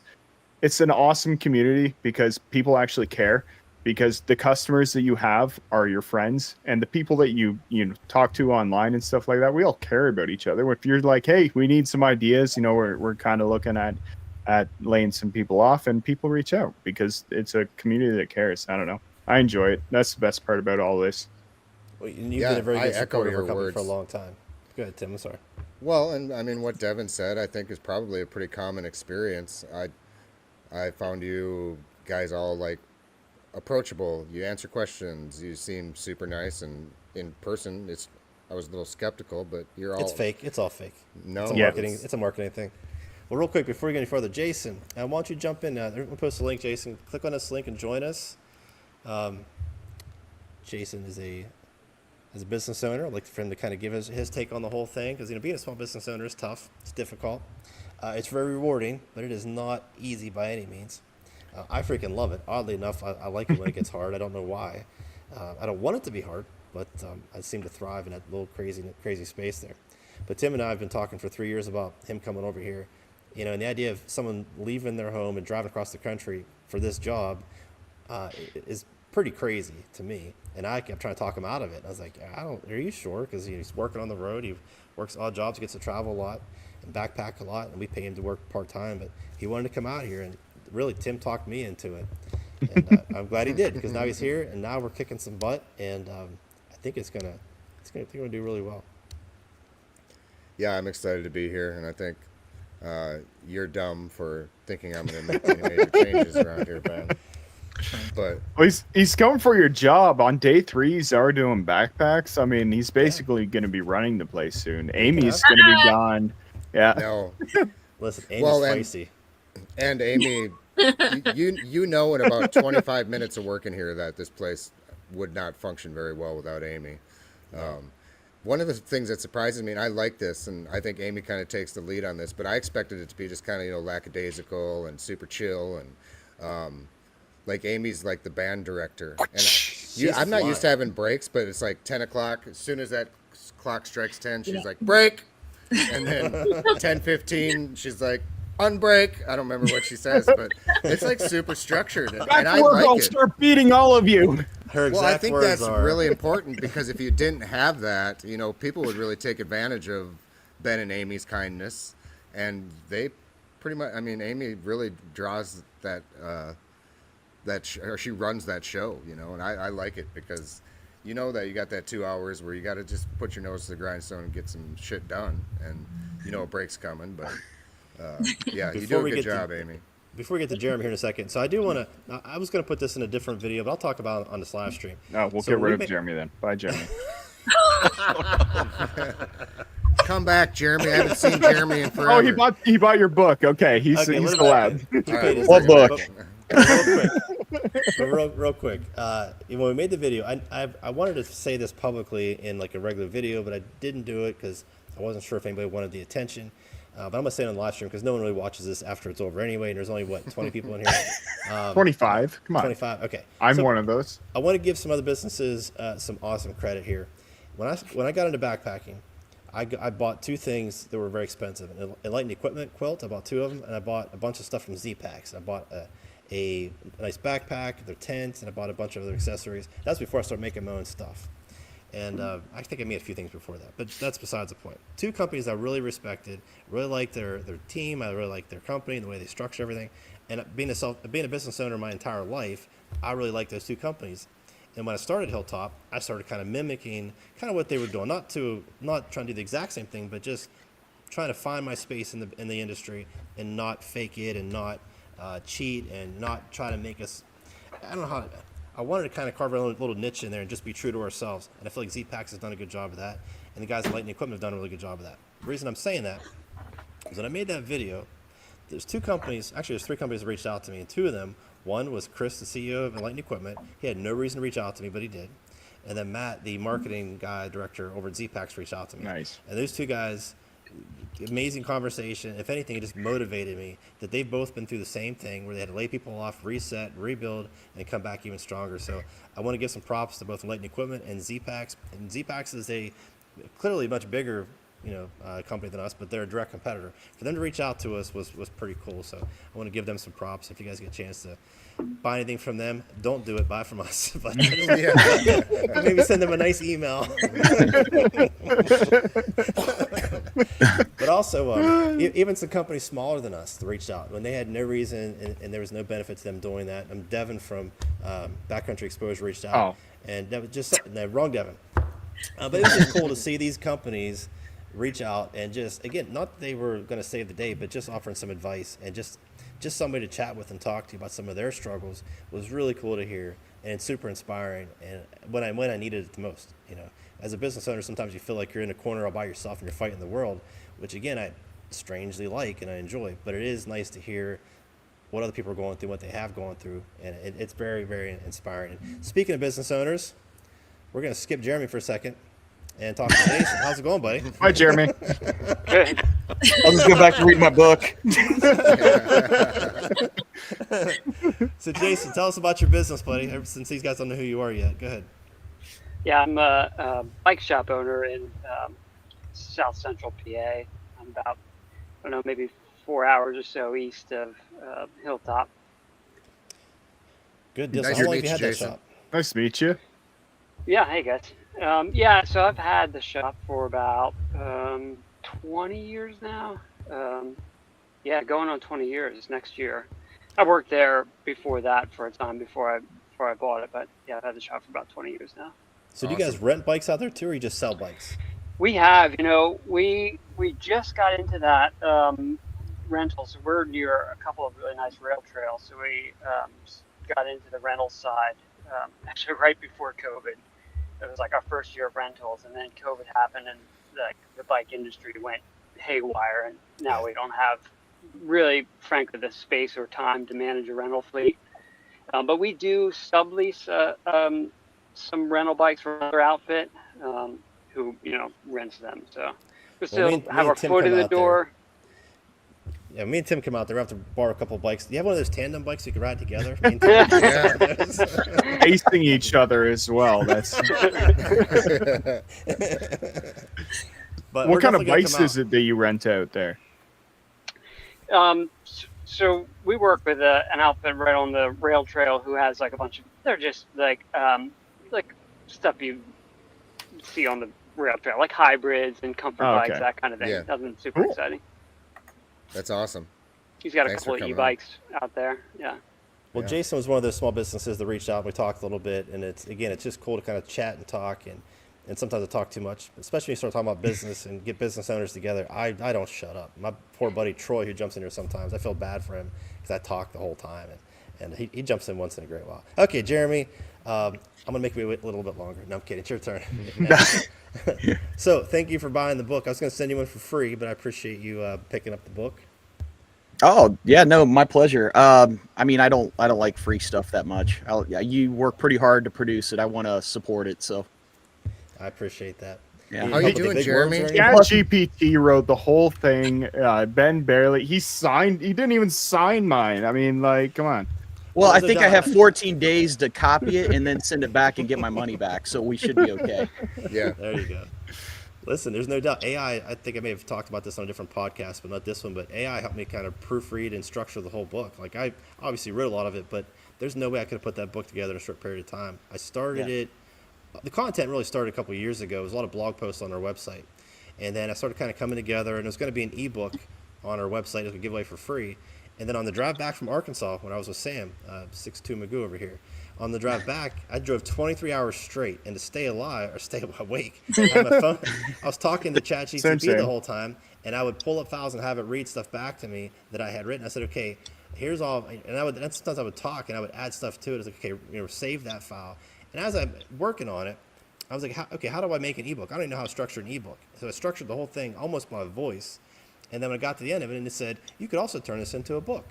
an awesome community because people actually care, because the customers that you have are your friends, and the people that you talk to online and stuff like that, we all care about each other. If you're like, hey, we need some ideas, we're kind of looking at laying some people off, and people reach out because it's a community that cares. I don't know. I enjoy it. That's the best part about all this. Well, you've been a very good supporter of our company words for a long time. Go ahead, Tim. I'm sorry. Well, and I mean, what Devin said, I think is probably a pretty common experience. I found you guys all approachable. You answer questions. You seem super nice, and in person, I was a little skeptical, but you're all. It's fake. It's all fake. No, It's a marketing thing. Well, real quick before we get any further, Jason, why don't you jump in? We'll post a link, Jason. Click on this link and join us. Jason is a business owner. I'd like for him to kind of give his take on the whole thing, because being a small business owner is tough. It's difficult. It's very rewarding, but it is not easy by any means. I freaking love it. Oddly enough, I like it when it gets hard. I don't know why. I don't want it to be hard, but I seem to thrive in that little crazy space there. But Tim and I have been talking for 3 years about him coming over here. And the idea of someone leaving their home and driving across the country for this job is pretty crazy to me. And I kept trying to talk him out of it. I was like, are you sure? Because he's working on the road. He works odd jobs, gets to travel a lot and backpack a lot. And we pay him to work part-time. But he wanted to come out here. And really, Tim talked me into it. And I'm glad he did, because now he's here. And now we're kicking some butt. And I think it's going to do really well. Yeah, I'm excited to be here. And I think you're dumb for thinking I'm going to make any major changes around here, Ben. But he's coming for your job. On day 3, he's already doing backpacks. I mean, he's basically going to be running the place soon. Amy's going to be gone. Yeah. No. Listen, Amy's feisty. And Amy, you know in about 25 minutes of working here that this place would not function very well without Amy. One of the things that surprises me, and I like this, and I think Amy kind of takes the lead on this, but I expected it to be just kind of, lackadaisical and super chill, and Amy's like the band director. And I'm not used to having breaks, but it's like 10 o'clock. As soon as that clock strikes 10, she's like, break. And then 10:15, she's like, unbrake. I don't remember what she says, but it's like super structured, and Back I to work, like I'll it. start beating all of you. Her exact Well, I think words that's are really important because if you didn't have that, people would really take advantage of Ben and Amy's kindness, and they pretty much. I mean, Amy really draws that or she runs that show, and I like it because that you got that 2 hours where you got to just put your nose to the grindstone and get some shit done, and a break's coming, but yeah, you do a good job, Amy. Before we get to Jeremy here in a second, so I do want to. I was going to put this in a different video, but I'll talk about it on this live stream. No, we'll get rid of Jeremy then. Bye, Jeremy. Come back, Jeremy. I haven't seen Jeremy in forever. Oh, he bought your book. Okay, he's allowed. What book? Real quick. When we made the video, I wanted to say this publicly in like a regular video, but I didn't do it because I wasn't sure if anybody wanted the attention. But I'm going to say it on the live stream because no one really watches this after it's over anyway, and there's only, 20 people in here? 25. Come on. 25, okay. I'm one of those. I want to give some other businesses some awesome credit here. When I got into backpacking, I bought two things that were very expensive. An Enlightened Equipment quilt, I bought two of them, and I bought a bunch of stuff from Z-Packs. I bought a nice backpack, their tents, and I bought a bunch of other accessories. That's before I started making my own stuff. And I think I made a few things before that, but that's besides the point. Two companies I really respected, really liked their team, I really liked their company, the way they structure everything. And being a business owner my entire life, I really liked those two companies. And when I started Hilltop, I started kind of mimicking kind of what they were doing, not trying to do the exact same thing, but just trying to find my space in the industry and not fake it and not cheat and not try to make us. I don't know how. I wanted to kind of carve a little niche in there and just be true to ourselves. And I feel like Z-Packs has done a good job of that. And the guys at Lightning Equipment have done a really good job of that. The reason I'm saying that is when I made that video, there's three companies that reached out to me. And two of them, one was Chris, the CEO of Lightning Equipment. He had no reason to reach out to me, but he did. And then Matt, the marketing director over at Z-Packs, reached out to me. Nice. And those two guys, amazing conversation. If anything, it just motivated me that they've both been through the same thing where they had to lay people off, reset, rebuild, and come back even stronger. So I want to give some props to both Lightning Equipment and Z-Packs. And Z-Packs is clearly much bigger company than us, but they're a direct competitor. For them to reach out to us was pretty cool. So I want to give them some props. If you guys get a chance to buy anything from them, don't do it. Buy from us. But maybe send them a nice email. But also, even some companies smaller than us reached out when they had no reason and there was no benefit to them doing that. Devin from Backcountry Exposure reached out. Oh. And that was just wrong, Devin. But it was just cool to see these companies reach out and just, again, not that they were going to save the day, but just offering some advice and just somebody to chat with and talk to about some of their struggles was really cool to hear and super inspiring. And when I needed it the most, as a business owner, sometimes you feel like you're in a corner all by yourself and you're fighting the world, which again, I strangely like and I enjoy, but it is nice to hear what other people are going through, what they have gone through. And it's very, very inspiring. And speaking of business owners, we're going to skip Jeremy for a second and talk to Jason. How's it going, buddy? Hi, Jeremy. Good. I'll just go back to reading my book. So, Jason, tell us about your business, buddy, since these guys don't know who you are yet. Go ahead. Yeah, I'm a bike shop owner in South Central PA. I'm about, maybe 4 hours or so east of Hilltop. Good deal. Nice How to long meet have you you, had that Jason. shop? Nice to meet you. Yeah, hey guys. So I've had the shop for about 20 years now. Going on 20 years next year. I worked there before that for a time before I bought it, but yeah, I've had the shop for about 20 years now. So do you guys rent bikes out there too, or you just sell bikes? We have, we just got into that rental. So we're near a couple of really nice rail trails. So we got into the rental side actually right before COVID. It was like our first year of rentals, and then COVID happened, and the bike industry went haywire, and now we don't have really, frankly, the space or time to manage a rental fleet. But we do sublease some rental bikes from another outfit who rents them. So we still have our foot in the door. Yeah, me and Tim come out there. We have to borrow a couple of bikes. Do you have one of those tandem bikes you can ride together? Me and Tim Facing each other as well. That's. But what kind of bikes is it that you rent out there? So we work with an outfit right on the rail trail who has like a bunch of. They're just like stuff you see on the rail trail, like hybrids and comfort Oh, bikes, okay. that kind of thing. Yeah. Nothing super Cool. exciting. That's awesome. He's got a Thanks couple for of coming on. e-bikes out there. Yeah. Well, Yeah. Jason was one of those small businesses that reached out. And we talked a little bit, and it's just cool to kind of chat and talk, and sometimes I talk too much, especially when you start talking about business and get business owners together. I don't shut up. My poor buddy Troy, who jumps in here sometimes, I feel bad for him because I talk the whole time, and he jumps in once in a great while. Okay, Jeremy, I'm gonna make you wait a little bit longer. No, I'm kidding. It's your turn. So thank you for buying the book. I was gonna send you one for free, but I appreciate you picking up the book. Oh yeah, no, my pleasure. I mean, I don't like free stuff that much. You work pretty hard to produce it. I want to support it. So I appreciate that. Yeah. How you doing, Jeremy? ChatGPT wrote the whole thing. Ben barely. He didn't even sign mine. I mean, like, come on. well, I How's it think I done? have 14 days to copy it and then send it back and get my money back. So we should be okay. Yeah. There you go. Listen, there's no doubt AI. I think I may have talked about this on a different podcast, but not this one. But AI helped me kind of proofread and structure the whole book. Like I obviously wrote a lot of it, but there's no way I could have put that book together in a short period of time. I started it. The content really started a couple of years ago. It was a lot of blog posts on our website, and then I started kind of coming together. And it was going to be an ebook on our website that we give away for free. And then on the drive back from Arkansas, when I was with Sam, 6'2" Magoo over here, on the drive back, I drove 23 hours straight, and to stay alive or stay awake, I had my phone. I was talking to ChatGPT Same. the whole time, and I would pull up files and have it read stuff back to me that I had written. I said, okay, here's all, and sometimes I would talk and I would add stuff to it. It's like, okay, save that file. And as I'm working on it, I was like, how do I make an ebook? I don't even know how to structure an ebook. So I structured the whole thing almost by voice. And then when I got to the end of it, and it said, you could also turn this into a book.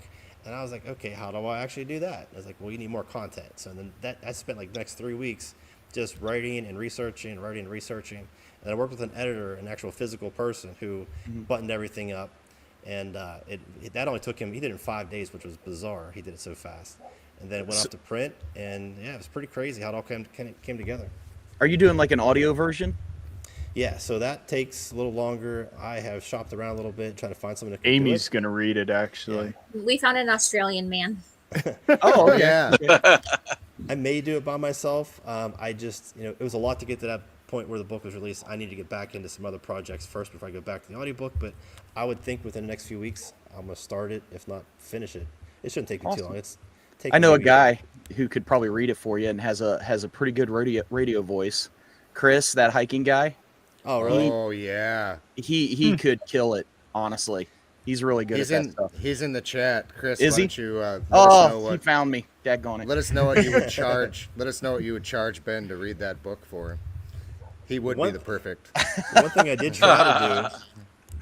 And I was like, okay, how do I actually do that? I was like, well, you need more content. So then I spent like the next 3 weeks just writing and researching. And I worked with an editor, an actual physical person who buttoned everything up. And that only took him, he did it in 5 days, which was bizarre. He did it so fast. And then it went off to print. And yeah, it was pretty crazy how it all came together. Are you doing like an audio version? Yeah, so that takes a little longer. I have shopped around a little bit, trying to find someone to Amy's gonna read it actually. We found an Australian man. Oh, okay. Yeah. I may do it by myself. I just, it was a lot to get to that point where the book was released. I need to get back into some other projects first before I go back to the audiobook. But I would think within the next few weeks, I'm going to start it, if not finish it. It shouldn't take me too long. I know a guy who could probably read it for you and has a pretty good radio voice. Chris, that hiking guy. Oh, really? Oh, yeah. He could kill it, honestly. He's really good at that stuff. He's in the chat. Chris, Is why he? don't you let us know he found me. Daggone it. Let us know what you would charge. Let us know what you would charge Ben to read that book for him. He would be the perfect. One thing I did try to do,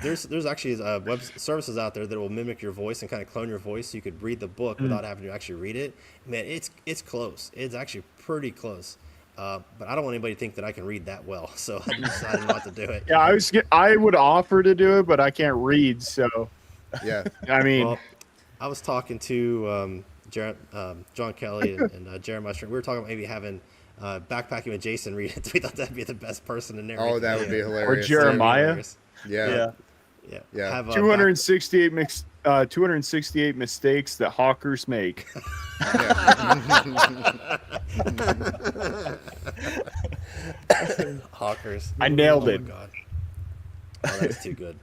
there's actually web services out there that will mimic your voice and kind of clone your voice so you could read the book without having to actually read it. Man, it's close. It's actually pretty close. But I don't want anybody to think that I can read that well, so I decided not to do it. Yeah, I would offer to do it, but I can't read, so Yeah. I mean, Well, I was talking to John Kelly and Jeremiah. We were talking about maybe having backpacking with Jason read it. We thought that'd be the best person in there. Oh, that would be hilarious. Or Jeremiah. Yeah. Yeah. Have, 268 mistakes that hawkers make. Hawkers. I nailed it. Oh, my God. Oh, that's too good.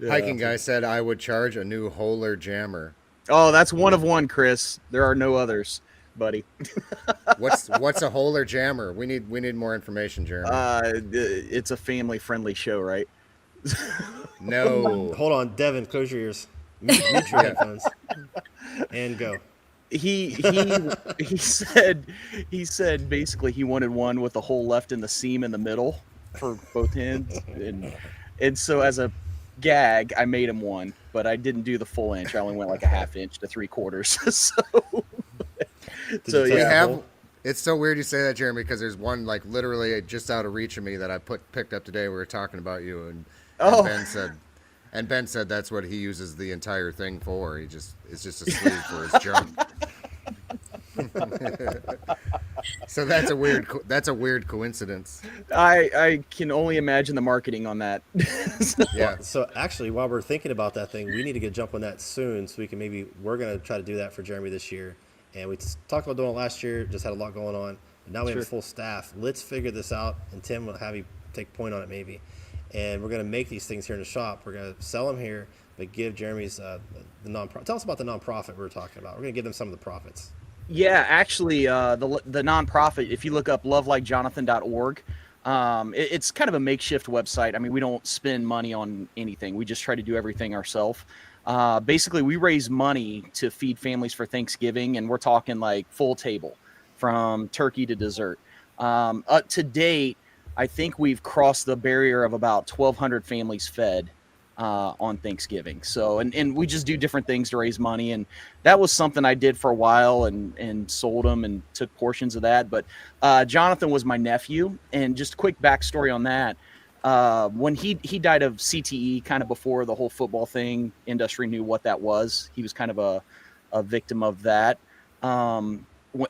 Hiking guy said I would charge a new Holer jammer. Oh, that's one of one, Chris. There are no others, buddy. What's a Holer jammer? We need more information, Jeremy. It's a family-friendly show, right? No. Hold on, Devin, close your ears. Mute your headphones. And go. He said basically he wanted one with a hole left in the seam in the middle for both ends, and so as a gag I made him one, but I didn't do the full inch. I only went like a half inch to 3/4. So yeah. It's so weird you say that, Jeremy, because there's one like literally just out of reach of me that I picked up today. We were talking about you, and Ben said that's what he uses the entire thing for. It's just a sleeve for his junk. So that's a weird coincidence. I can only imagine the marketing on that. Yeah. So actually, while we're thinking about that thing, we need to get jump on that soon, so we're gonna try to do that for Jeremy this year. And we talked about doing it last year, just had a lot going on. But now we have a full staff. Let's figure this out, and Tim will have you take point on it maybe. And we're gonna make these things here in the shop. We're gonna sell them here, but give Jeremy's the non-profit. Tell us about the nonprofit we were talking about. We're gonna give them some of the profits. Yeah, actually, the nonprofit, if you look up lovelikejonathan.org, it's kind of a makeshift website. I mean, we don't spend money on anything. We just try to do everything ourselves. Basically, we raise money to feed families for Thanksgiving, and we're talking like full table from turkey to dessert. Up to date, I think we've crossed the barrier of about 1,200 families fed on Thanksgiving. So, and we just do different things to raise money. And that was something I did for a while and sold them and took portions of that. But Jonathan was my nephew. And just a quick backstory on that. When he died of CTE kind of before the whole football thing, industry knew what that was. He was kind of a victim of that.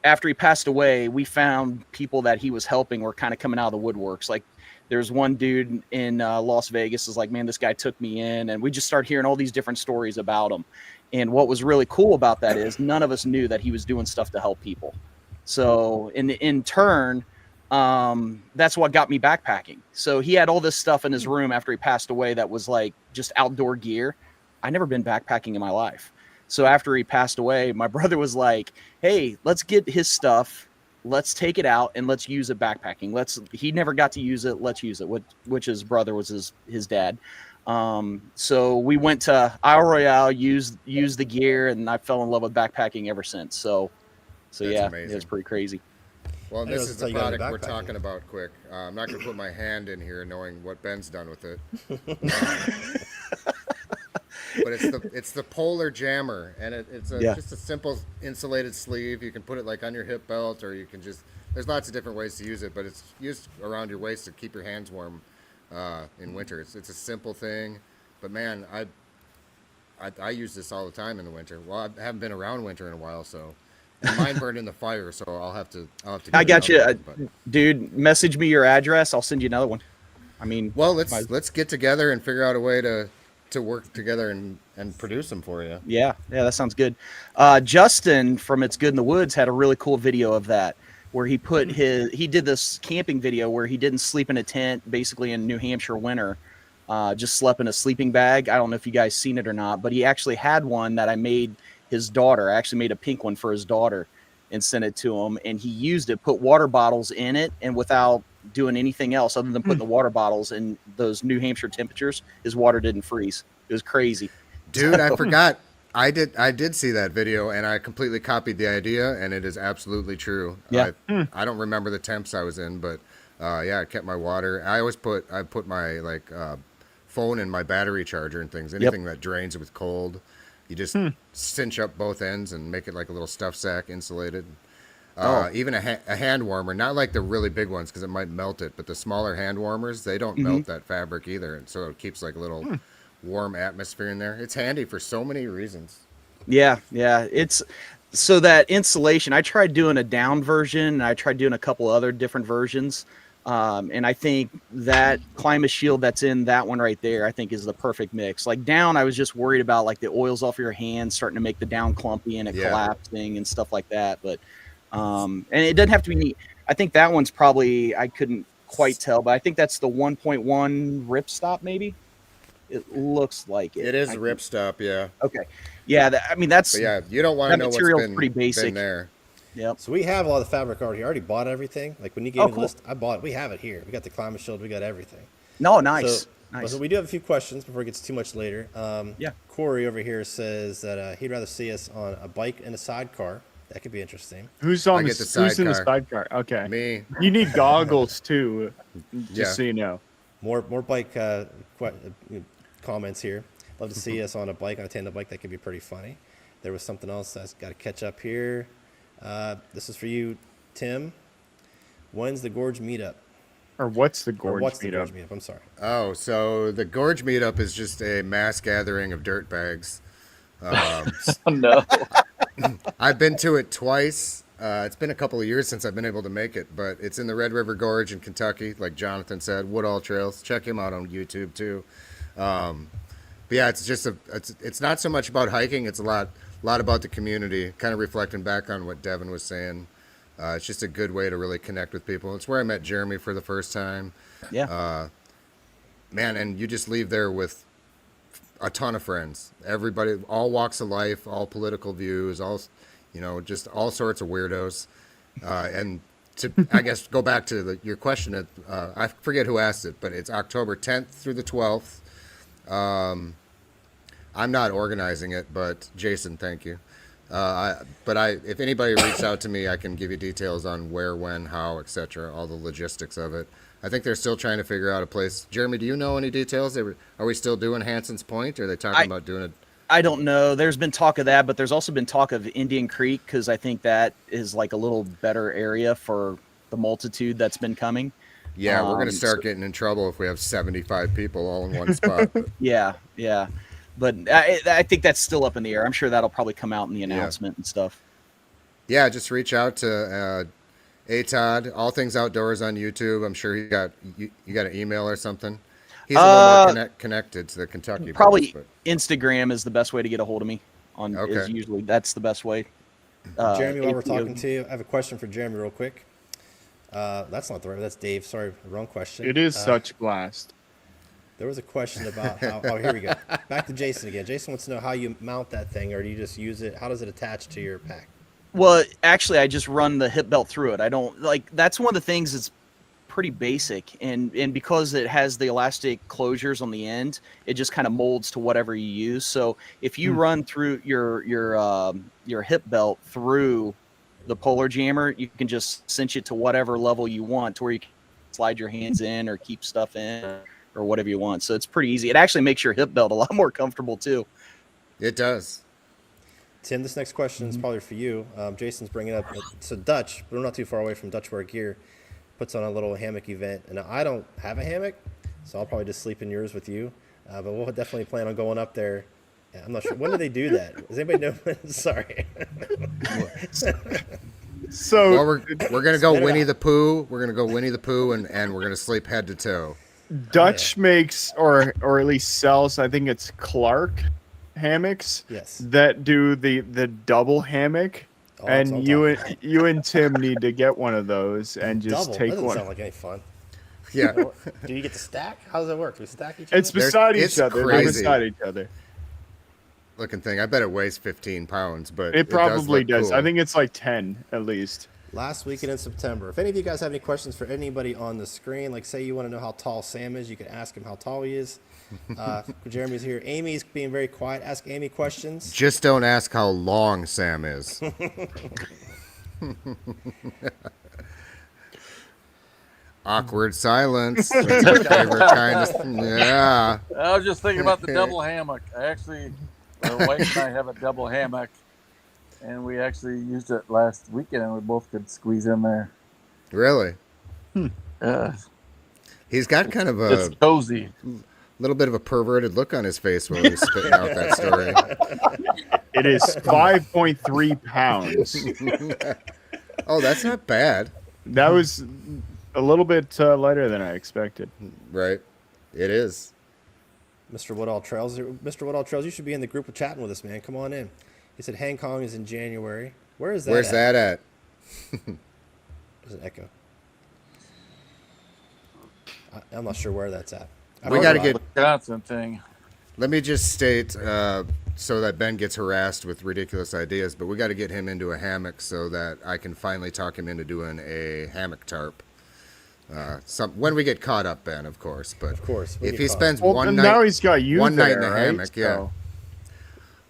After he passed away, we found people that he was helping were kind of coming out of the woodworks. Like, there's one dude in Las Vegas is like, man, this guy took me in, and we just started hearing all these different stories about him. And what was really cool about that is none of us knew that he was doing stuff to help people. So in turn, that's what got me backpacking. So he had all this stuff in his room after he passed away that was like just outdoor gear. I never been backpacking in my life. So after he passed away, my brother was like, hey, let's get his stuff. Let's take it out and let's use it backpacking. He never got to use it. Let's use it, which his brother was his dad. So we went to Isle Royale, used the gear, and I fell in love with backpacking ever since. So yeah, amazing. It was pretty crazy. Well, this is the product we're talking about quick. I'm not going to put my hand in here knowing what Ben's done with it. But it's the Polar Jammer, and it's just a simple insulated sleeve. You can put it like on your hip belt, or you can there's lots of different ways to use it, but it's used around your waist to keep your hands warm in winter. It's a simple thing, but man, I use this all the time in the winter. Well, I haven't been around winter in a while, so mine burned in the fire, so I'll have to. I got you, dude. Message me your address. I'll send you another one. I mean, well, let's get together and figure out a way to work together and produce them for you. Yeah, that sounds good. Justin from It's Good in the Woods had a really cool video of that, where he did this camping video where he didn't sleep in a tent, basically in New Hampshire winter, just slept in a sleeping bag. I don't know if you guys seen it or not, but he actually had one that I made his daughter. I actually made a pink one for his daughter and sent it to him, and he used it, put water bottles in it, and without doing anything else other than putting the water bottles in those New Hampshire temperatures, his water didn't freeze. It was crazy. Dude, I forgot. I did see that video, and I completely copied the idea, and it is absolutely true. Yeah. I don't remember the temps I was in, but yeah, I kept my water. I put my phone in my battery charger and things. Anything that drains with cold, you just cinch up both ends and make it like a little stuff sack, insulated. Even a hand warmer, not like the really big ones because it might melt it, but the smaller hand warmers, they don't melt that fabric either, and so it keeps like a little warm atmosphere in there. It's handy for so many reasons. Yeah, it's so that insulation. I tried doing a down version, and I tried doing a couple other different versions, and I think that Climate Shield that's in that one right there, I think is the perfect mix. Like down, I was just worried about like the oils off your hands starting to make the down clumpy and it collapsing and stuff like that, but. And it doesn't have to be neat. I think that one's probably, I couldn't quite tell, but I think that's the 1.1 ripstop, maybe. It looks like it. It is ripstop, yeah. Okay, yeah. That's. But yeah, you don't want to know what's pretty basic. Been there. Yep. So we have a lot of fabric already. I already bought everything. Like when you gave me the list, I bought it. We have it here. We got the Climate Shield. We got everything. No, nice. Nice. So we do have a few questions before it gets too much later. Yeah. Corey over here says that he'd rather see us on a bike and a sidecar. That could be interesting. Who's in the sidecar? Okay. Me. You need goggles too, just so you know. More bike comments here. Love to see us on a bike, on a tandem bike. That could be pretty funny. There was something else that's got to catch up here. This is for you, Tim. When's the Gorge meetup? Or what's the Gorge The Gorge meetup? I'm sorry. Oh, so the Gorge meetup is just a mass gathering of dirt bags. Oh, no. I've been to it twice. It's been a couple of years since I've been able to make it, but it's in the Red River Gorge in Kentucky, like Jonathan said. Woodall Trails. Check him out on YouTube too. But yeah, it's just it's not so much about hiking. It's a lot about the community. Kind of reflecting back on what Devin was saying. It's just a good way to really connect with people. It's where I met Jeremy for the first time. Yeah. Man, and you just leave there with a ton of friends. Everybody, all walks of life, all political views, all, just all sorts of weirdos. And to, I guess, go back to your question, I forget who asked it, but it's October 10th through the 12th. I'm not organizing it, but Jason, thank you. If anybody reaches out to me, I can give you details on where, when, how, etc., all the logistics of it. I think they're still trying to figure out a place. Jeremy, do you know any details? Are we still doing Hanson's Point? Or are they talking about doing it? I don't know. There's been talk of that, but there's also been talk of Indian Creek because I think that is like a little better area for the multitude that's been coming. Yeah, we're going to start getting in trouble if we have 75 people all in one spot. Yeah. But I think that's still up in the air. I'm sure that'll probably come out in the announcement and stuff. Yeah, just reach out to Todd, All Things Outdoors on YouTube. I'm sure you got an email or something. He's a little more connected to the Kentucky. Probably boys, Instagram is the best way to get a hold of me. Is usually that's the best way. Jeremy, while we're talking to you, I have a question for Jeremy real quick. That's not the right. That's Dave. Sorry, wrong question. It is such blast. There was a question about how. Oh, here we go. Back to Jason again. Jason wants to know how you mount that thing, or do you just use it? How does it attach to your pack? Well, actually, I just run the hip belt through it. I don't that's one of the things that's pretty basic, and because it has the elastic closures on the end, it just kind of molds to whatever you use. So if you run through your hip belt through the polar jammer, you can just cinch it to whatever level you want, to where you can slide your hands in or keep stuff in or whatever you want. So it's pretty easy. It actually makes your hip belt a lot more comfortable too. It does. Tim, this next question is probably for you. Jason's bringing up, so Dutch, but we're not too far away from Dutch Wear Gear, puts on a little hammock event. And I don't have a hammock, so I'll probably just sleep in yours with you. But we'll definitely plan on going up there. I'm not sure. When do they do that? Does anybody know? Sorry. So well, we're gonna go Winnie the Pooh. We're gonna go Winnie the Pooh, and we're gonna sleep head to toe. Dutch makes, or at least sells, I think it's Clark hammocks. Yes. That do the double hammock. Oh, And you and Tim need to get one of those and just double. take That doesn't one. sound like any fun. Yeah. Do you get to stack? How does that work? Do we stack each other? It's beside It's each other. They're crazy. beside each other. Looking thing. I bet it weighs 15 pounds, but It probably does. does. I think it's like 10 at least. Last weekend in September. If any of you guys have any questions for anybody on the screen, like say you want to know how tall Sam is, you could ask him how tall he is. Jeremy's here. Amy's being very quiet. Ask Amy questions. Just don't ask how long Sam is. Awkward silence. That's my favorite kind of. Yeah. I was just thinking about the double hammock. My wife and I have a double hammock, and we actually used it last weekend, and we both could squeeze in there. Really? Yeah, He's got kind of it's a cozy. little bit of a perverted look on his face while he's spitting out that story. It is 5.3 pounds. Oh, that's not bad. That was a little bit lighter than I expected. Right. It is. Mr. Woodall Trails. Mr. Woodall Trails, you should be in the group of chatting with us, man. Come on in. He said Hong Kong is in January. Where is that? Where's that at? There's an echo. I'm not sure where that's at. We got to get. Wisconsin thing. Let me just state so that Ben gets harassed with ridiculous ideas, but we got to get him into a hammock so that I can finally talk him into doing a hammock tarp. When we get caught up, Ben, of course. But Of course. if he spends Well, one now night, he's got you one night there, in a right? hammock, yeah. So-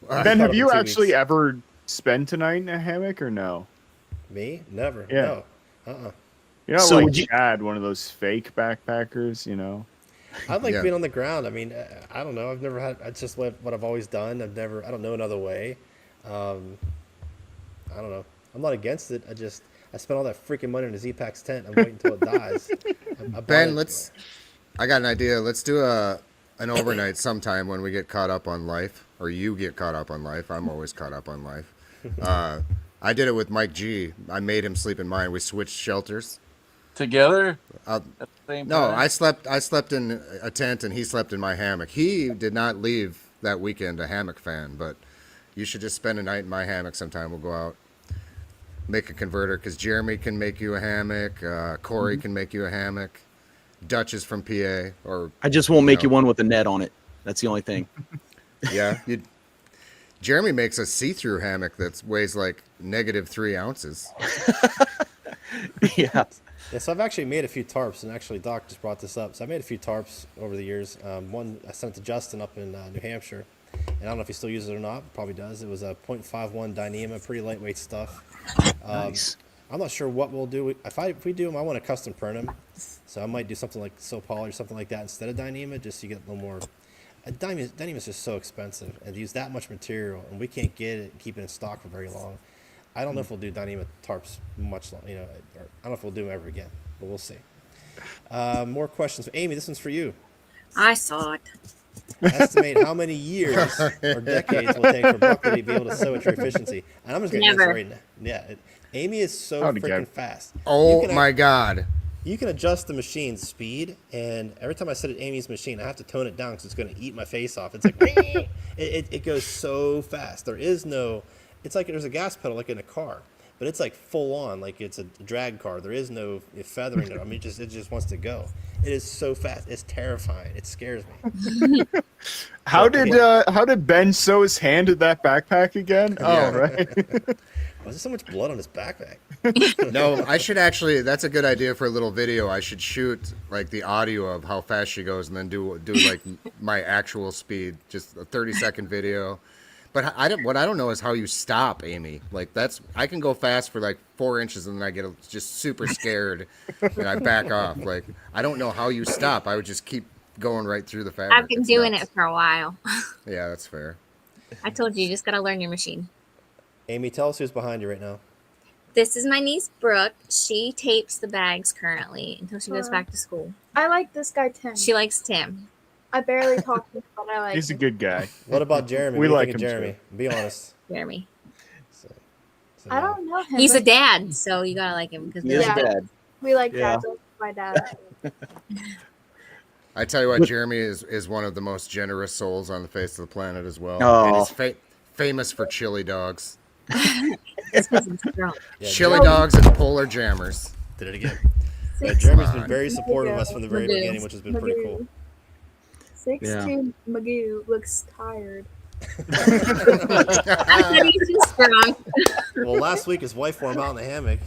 Caught Ben, up have in you 2 actually weeks. ever spent a night in a hammock or no? Me? Never. Yeah. No. You're not So like would you- Chad, one of those fake backpackers, you know? I like Yeah. being on the ground. I mean, I don't know. I've never had. It's just what I've always done. I don't know another way. I don't know. I'm not against it. I spent all that freaking money on a Z-Packs tent. I'm waiting until it dies. I bought Ben, it. I got an idea. Let's do an overnight sometime when we get caught up on life, or you get caught up on life. I'm always caught up on life. I did it with Mike G. I made him sleep in mine. We switched shelters. Together Uh, at the same No, time? I slept in a tent and he slept in my hammock. He did not leave that weekend a hammock fan, but you should just spend a night in my hammock sometime. We'll go out, make a converter, because Jeremy can make you a hammock. Corey can make you a hammock. Dutch is from PA, or I just won't make you know. one with a net on it. That's the only thing. Yeah, Jeremy makes a see-through hammock that weighs like -3 ounces. Yeah. Yeah, so I've actually made a few tarps, and actually Doc just brought this up. So I made a few tarps over the years. One I sent to Justin up in New Hampshire, and I don't know if he still uses it or not. Probably does. It was a .51 Dyneema, pretty lightweight stuff. Nice. I'm not sure what we'll do. If we do them, I want to custom print them. So I might do something like Sopoly or something like that instead of Dyneema, just to get a little more. Dyneema is just so expensive, and to use that much material, and we can't get it, keep it in stock for very long. I don't know if we'll do Dyneema tarps much long, or I don't know if we'll do them ever again, but we'll see. More questions. Amy, this one's for you. I saw it. Estimate how many years or decades will it take for Buckley to be able to sew at your efficiency. And I'm just going to answer Never. right now. Yeah, Amy is so How'd it freaking go? fast. Oh You can my God. You can adjust the machine's speed, and every time I set at Amy's machine, I have to tone it down because it's going to eat my face off. It's like, it goes so fast. There is no, it's like there's a gas pedal like in a car, but it's like full on, like it's a drag car. There is no feathering it. I mean, it just wants to go. It is so fast. It's terrifying. It scares me. How did Ben sew his hand to that backpack again? Yeah. Oh, right. Was there so much blood on his backpack? No, I should actually. That's a good idea for a little video. I should shoot like the audio of how fast she goes, and then do like my actual speed, just a 30-second video. But what I don't know is how you stop, Amy. Like I can go fast for like 4 inches, and then I get just super scared, and I back off. Like I don't know how you stop. I would just keep going right through the fabric. I've been It's doing nuts. it for a while. Yeah, that's fair. I told you just got to learn your machine. Amy, tell us who's behind you right now. This is my niece, Brooke. She tapes the bags currently until she goes back to school. I like this guy, Tim. She likes Tim. I barely talk to him, but I like He's a him. good guy. What about Jeremy? We What do you like think of him, Jeremy. Be honest. Jeremy. So, I don't know him. He's a but dad, so you gotta like him because He is Yeah. bad. We like Yeah. dads. Like my dad. I tell you what, Jeremy is one of the most generous souls on the face of the planet as well. Oh. And he's famous for chili dogs. it's because he's drunk. Yeah, Chili Jeremy dogs and polar jammers. did it again. Six, Jeremy's Come been on. very supportive of us from the very Magoo. beginning, which has been pretty cool. 6'2" Magoo looks tired. I said he's too strong. Well, last week his wife wore him out in the hammock.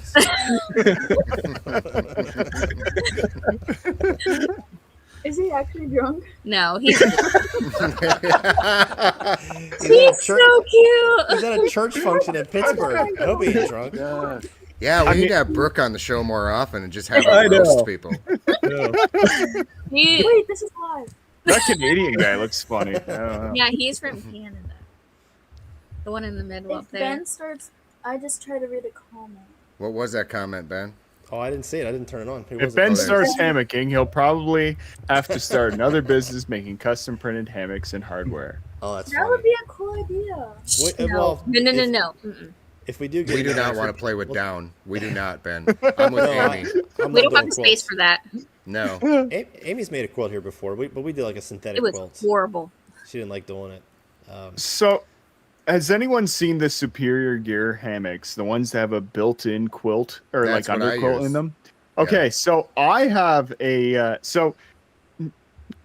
Is he actually drunk? No, he's He's at a he's church- so cute. He's at a church function in Pittsburgh. I hope he ain't drunk. Yeah. Yeah, we I need mean- to have Brooke on the show more often and just have I her know. roast people. He- Wait, this is live. That Canadian guy looks funny. I don't know. yeah, he's from Canada. The one in the middle up If there. Ben starts, I just try to read a comment. What was that comment, Ben? Oh, I didn't see it. I didn't turn it on. Who If was Ben it? starts hammocking, he'll probably have to start another business making custom printed hammocks and hardware. Oh, that's That would funny. be a cool idea. Wait, no. well, no. if- No. Mm-mm. If we do get We do into not that, want to play with down. We do not, Ben. I'm with No, Amy. I'm We not don't have doing the space quilts. for that. No. Amy's made a quilt here before, but we did like a synthetic It was quilt. horrible. She didn't like doing it. So, has anyone seen the Superior Gear hammocks? The ones that have a built-in quilt or That's like what I under quilt use. in them? Okay, so I have a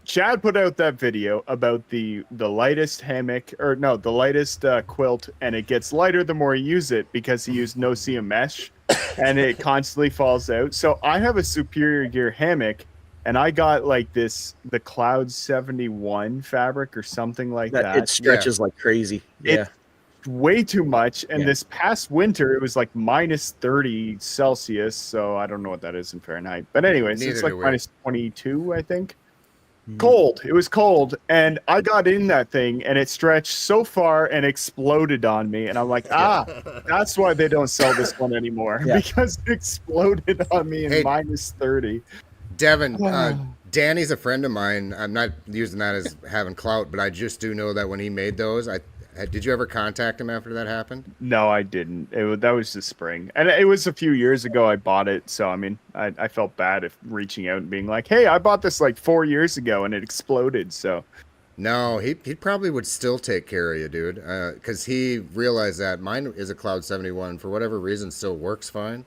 Chad put out that video about the lightest hammock, or no, the lightest quilt, and it gets lighter the more you use it because he used no-seam mesh, and it constantly falls out. So I have a Superior Gear hammock, and I got like the Cloud 71 fabric or something like that. It stretches like crazy. Yeah. It's way too much. And Yeah. this past winter, it was like minus 30 Celsius. So I don't know what that is in Fahrenheit. But anyways, Neither it's like do we. minus 22, I think. Cold. It was cold. And I got in that thing and it stretched so far and exploded on me. And I'm like, that's why they don't sell this one anymore. Yeah. Because it exploded on me in Hey. minus 30. Devin, Danny's a friend of mine. I'm not using that as having clout, but I just do know that when he made those, Did you ever contact him after that happened? No, I didn't. That was the spring, and it was a few years ago I bought it. So I mean, I felt bad if reaching out and being like, "Hey, I bought this like 4 years ago and it exploded." So No, he probably would still take care of you, dude, because he realized that mine is a Cloud 71 for whatever reason still works fine.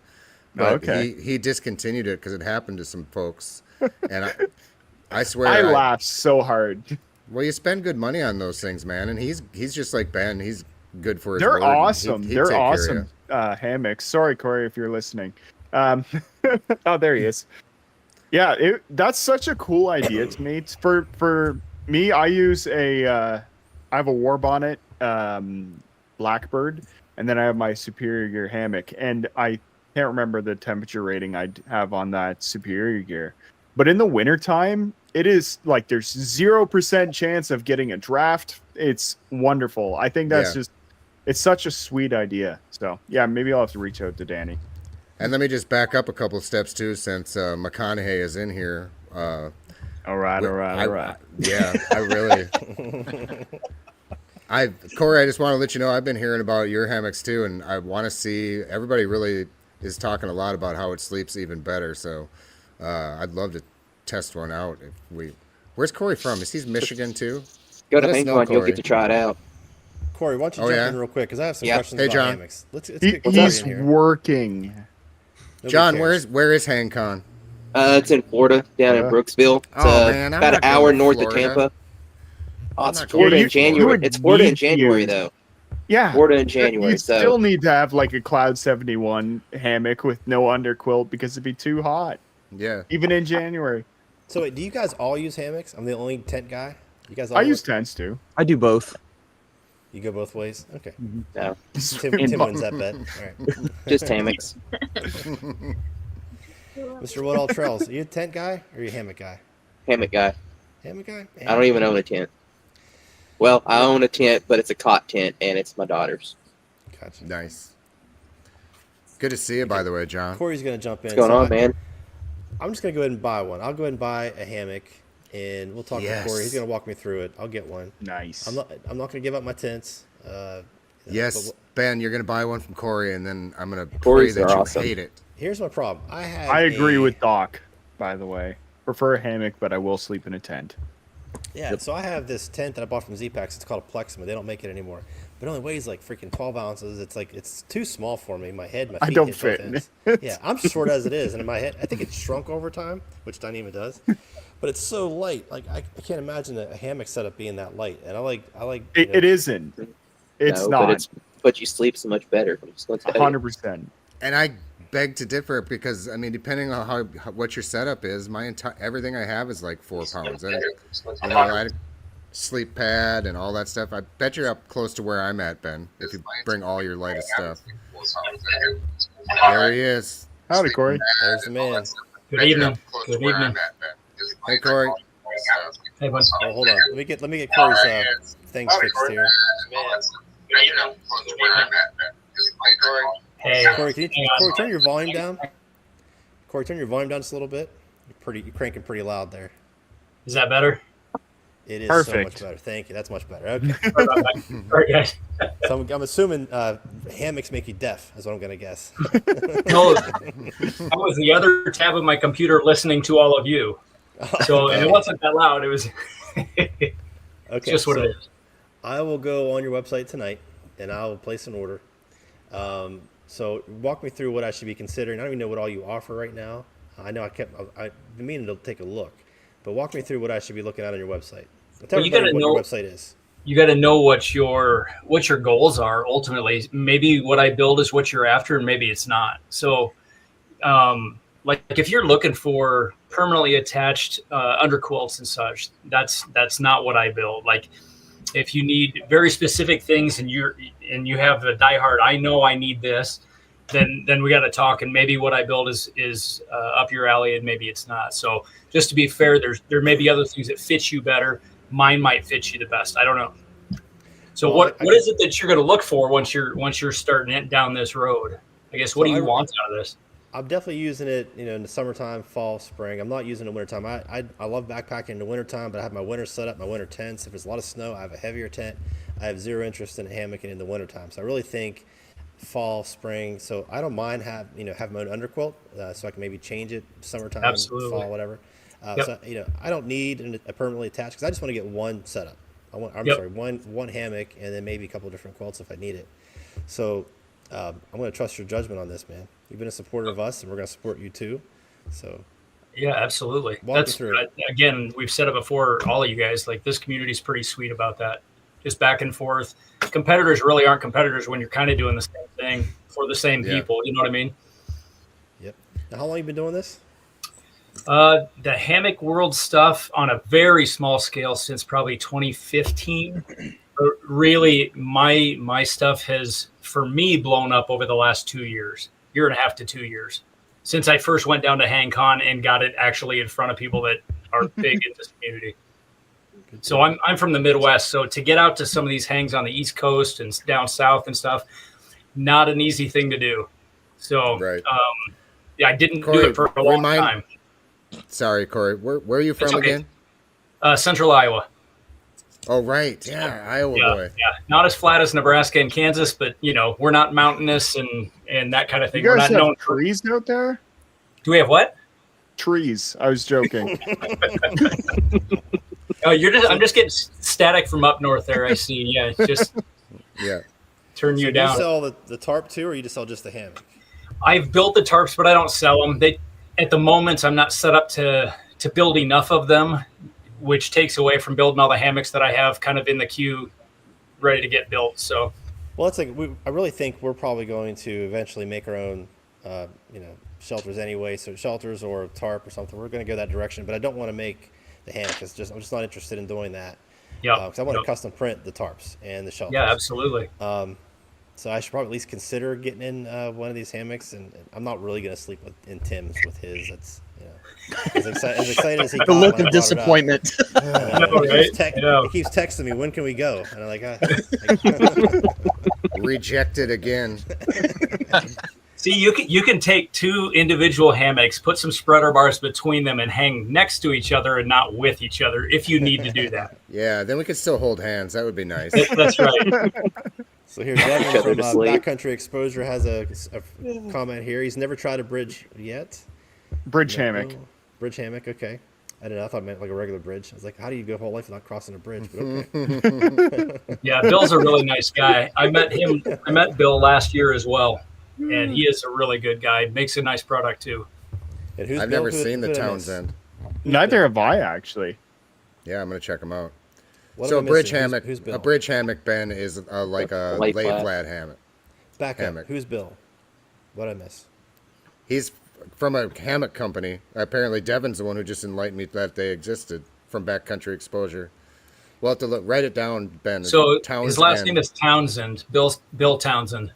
But Okay. he discontinued it because it happened to some folks, and I swear I laughed so hard. well, you spend good money on those things, man, and he's just like Ben. He's good for his They're word, and awesome. he'd They're take care of awesome hammocks. Sorry, Corey, if you're listening. Oh, there he is. Yeah, that's such a cool idea to me. It's for me, I use I have a war bonnet, Blackbird, and then I have my Superior Gear hammock, and I can't remember the temperature rating I'd have on that Superior Gear. But in the wintertime, it is like there's 0% chance of getting a draft. It's wonderful. I think that's Yeah. it's such a sweet idea. So yeah, maybe I'll have to reach out to Danny. And let me just back up a couple of steps too, since McConaughey is in here. All right. Yeah, I really. Corey, I just want to let you know I've been hearing about your hammocks too, and I want to see. Everybody really is talking a lot about how it sleeps even better. So I'd love to test one out. Where's Corey from? Is he Michigan too? Go to Let us Paint know, One, you'll Corey. get to try it out. Corey, why don't you Oh, jump yeah? in real quick? Because I have some Yeah. questions Hey, about John. hammocks. Let's get Corey He's in here. working. Nobody John, cares. where is HangCon? It's in Florida, down in Florida? Brooksville. It's Oh, man, I'm about an not going hour to north Florida. of Tampa. Oh, I'm it's not Florida going in to Florida. January. would It's Florida in need January, you. though. Yeah. Florida in January. You So still need to have like a Cloud 71 hammock with no underquilt because it'd be too hot, Yeah. even in January. So wait, do you guys all use hammocks? I'm the only tent guy. You guys all I use tents too. I do both. You go both ways. Okay. no, Tim wins that bet. All right. just hammocks. Mr. Woodall Trails, are you a tent guy or are you a hammock guy? Hammock guy. Hammock guy? I don't even own a tent. Well, I own a tent, but it's a cot tent, and it's my daughter's. Gotcha. Nice. Good to see you, by the way, John. Corey's gonna jump in. What's going on, man? I'm just gonna go ahead and buy one. I'll go ahead and buy a hammock, and we'll talk Yes. to Corey. He's gonna walk me through it. I'll get one. Nice. I'm not gonna give up my tents. Yes, but Ben, you're going to buy one from Corey, and then I'm going to pray Corey's that you awesome. hate it. here's my problem. I agree with Doc, by the way. Prefer a hammock, but I will sleep in a tent. Yeah, so I have this tent that I bought from Z-Packs. It's called a Plexima. They don't make it anymore. But it only weighs like freaking 12 ounces. It's too small for me. My head, my feet I don't hit fit both in ends. Yeah, I'm short as it is. And in my head, I think it's shrunk over time, which Dyneema does. But it's so light. Like, I can't imagine a hammock setup being that light. And I like. It isn't. It's No, not. But you sleep so much better. I'm just going to tell you. 100%. And I beg to differ because, I mean, depending on what your setup is, everything I have is like 4 pounds. I sleep pad and all that stuff. I bet you're up close to where I'm at, Ben, if you bring all your lightest stuff. There he is. Howdy, Corey. There's the man. Good evening. Good evening. Hey, Corey. Hey, bud. Oh, hold on. Let me get Corey's things fixed here. Hey. Corey, Corey, turn your volume down. Corey, turn your volume down just a little bit. You're cranking pretty loud there. Is that better? It is Perfect. so much better. Thank you. That's much better. Okay. All right, guys. So I'm assuming hammocks make you deaf, is what I'm going to guess. No, I was the other tab of my computer listening to all of you. So and it wasn't that loud. It was Okay, just what it is. I will go on your website tonight, and I will place an order. So walk me through what I should be considering. I don't even know what all you offer right now. I know I've been meaning to take a look, but walk me through what I should be looking at on your website. Tell Well, you everybody gotta what your know- website is. You got to know what your goals are ultimately. Maybe what I build is what you're after, and maybe it's not. So, like if you're looking for permanently attached underquilts and such, that's not what I build. Like if you need very specific things and you have a diehard, I know I need this, then we got to talk. And maybe what I build is up your alley, and maybe it's not. So just to be fair, there may be other things that fit you better. Mine might fit you the best. I don't know. So Well, what is it that you're going to look for once you're starting it down this road? I guess what do you want out of this? I'm definitely using it, in the summertime, fall, spring. I'm not using it in the wintertime. I love backpacking in the wintertime, but I have my winter setup, my winter tents. If there's a lot of snow, I have a heavier tent. I have zero interest in hammocking in the wintertime. So I really think fall, spring. So I don't mind having my own underquilt, so I can maybe change it summertime, Absolutely. fall, whatever. Yep. So I don't need a permanently attached because I just want to get one setup. Yep. Sorry, one hammock and then maybe a couple of different quilts if I need it. So I'm going to trust your judgment on this, man. You've been a supporter of us, and we're going to support you too. So Yeah, absolutely. Walk me through it. Again, we've said it before, all of you guys, like this community is pretty sweet about that. Just back and forth. Competitors really aren't competitors when you're kind of doing the same thing for the same people. You know what I mean? Yep. Now, how long have you been doing this? The hammock world stuff on a very small scale since probably 2015. But really, my stuff has, for me, blown up over the last 2 years, year and a half to 2 years, since I first went down to HangCon and got it actually in front of people that are big in this community. So I'm from the Midwest, so to get out to some of these hangs on the East Coast and down south and stuff, not an easy thing to do. So I didn't do it for a long time. Sorry, Corey. Where are you from again? Central Iowa. Oh, right. Yeah, Iowa boy. Yeah, not as flat as Nebraska and Kansas, but we're not mountainous and that kind of thing. You guys we're not known have trees out there? Do we have what? Trees. I was joking. Oh, I'm just getting static from up north there. I see. Yeah, it's just turn you down. Do you sell the tarp too, or you just sell just the hammock? I've built the tarps, but I don't sell them. At the moment, I'm not set up to build enough of them, which takes away from building all the hammocks that I have kind of in the queue, ready to get built. So, well, it's like I really think we're probably going to eventually make our own, shelters anyway. So shelters or a tarp or something. We're going to go that direction, but I don't want to make the hammock. I'm just not interested in doing that. Yeah, because I want to custom print the tarps and the shelters. Yeah, absolutely. So I should probably at least consider getting in one of these hammocks, and I'm not really going to sleep in Tim's with his. That's as excited as he got. The look of disappointment. He keeps texting me, when can we go? And I'm like, rejected again. See, you can take two individual hammocks, put some spreader bars between them, and hang next to each other and not with each other if you need to do that. Yeah, then we could still hold hands. That would be nice. That's right. So here, Devin from Backcountry Exposure has a comment here. He's never tried a bridge yet. Bridge hammock. Bridge hammock, okay. I didn't know. I thought it meant like a regular bridge. I was like, how do you go whole life without crossing a bridge? But okay. Yeah, Bill's a really nice guy. I met Bill last year as well, and he is a really good guy. Makes a nice product too. And I've never seen the Townsend. Neither have I, actually. Yeah, I'm going to check them out. What so a bridge hammock, who's Bill? a bridge hammock, Ben, is like a lay flat hammock. Back up. Who's Bill? What'd I miss? He's from a hammock company. Apparently, Devin's the one who just enlightened me that they existed from Backcountry Exposure. We'll have to write it down, Ben. So his last name is Townsend. Bill Townsend.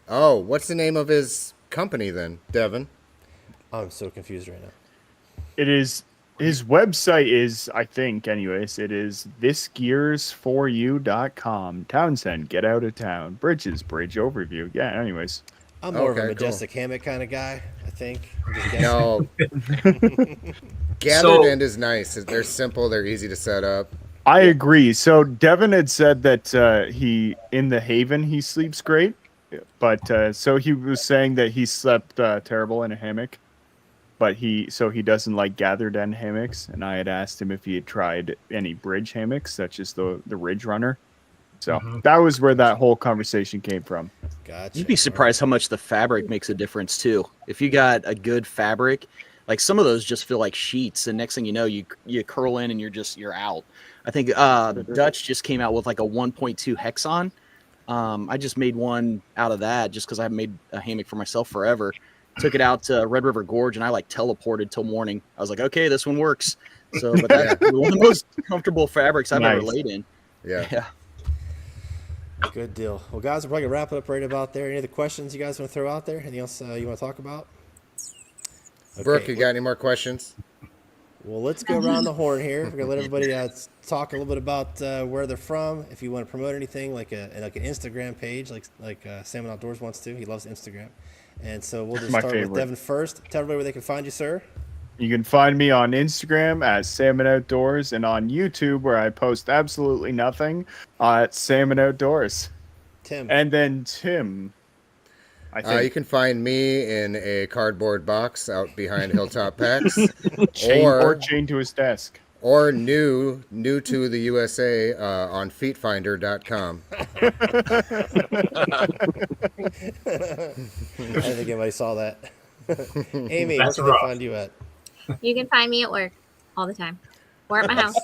Oh, what's the name of his company then, Devin? I'm so confused right now. It is. His website is, I think, anyways, it is thisgearsforyou.com. Townsend, get out of town. Bridges, bridge overview. Yeah, anyways. I'm more of a majestic hammock kind of guy, I think. No. Gathered End is nice. They're simple. They're easy to set up. I agree. So Devin had said that in the Haven, he sleeps great. But so he was saying that he slept terrible in a hammock. But he doesn't like gathered end hammocks, and I had asked him if he had tried any bridge hammocks, such as the Ridge Runner. So that was where that whole conversation came from. Gotcha. You'd be surprised how much the fabric makes a difference too. If you got a good fabric, like some of those just feel like sheets, and next thing you know, you curl in and you're out. I think the Dutch just came out with like a 1.2 Hexon. I just made one out of that just because I haven't made a hammock for myself forever. Took it out to Red River Gorge, and I teleported till morning. I was like, okay, this one works. So, but that's one of the most comfortable fabrics I've ever laid in. Yeah. Good deal. Well, guys, we're probably going to wrap it up right about there. Any other questions you guys want to throw out there? Anything else you want to talk about? Okay. Brooke, you got any more questions? Well, let's go around the horn here. We're going to let everybody talk a little bit about where they're from. If you want to promote anything, like an Instagram page, like Salmon Outdoors wants to. He loves Instagram. And so we'll just start with Devin first. Tell everybody where they can find you, sir. You can find me on Instagram at Salmon Outdoors and on YouTube where I post absolutely nothing at Salmon Outdoors. Tim. And then Tim, I think. You can find me in a cardboard box out behind Hilltop Packs, chained to his desk. or new to the USA on feetfinder.com. I don't think anybody saw that. Amy, where That's can they rough. find you at? You can find me at work all the time or at my house.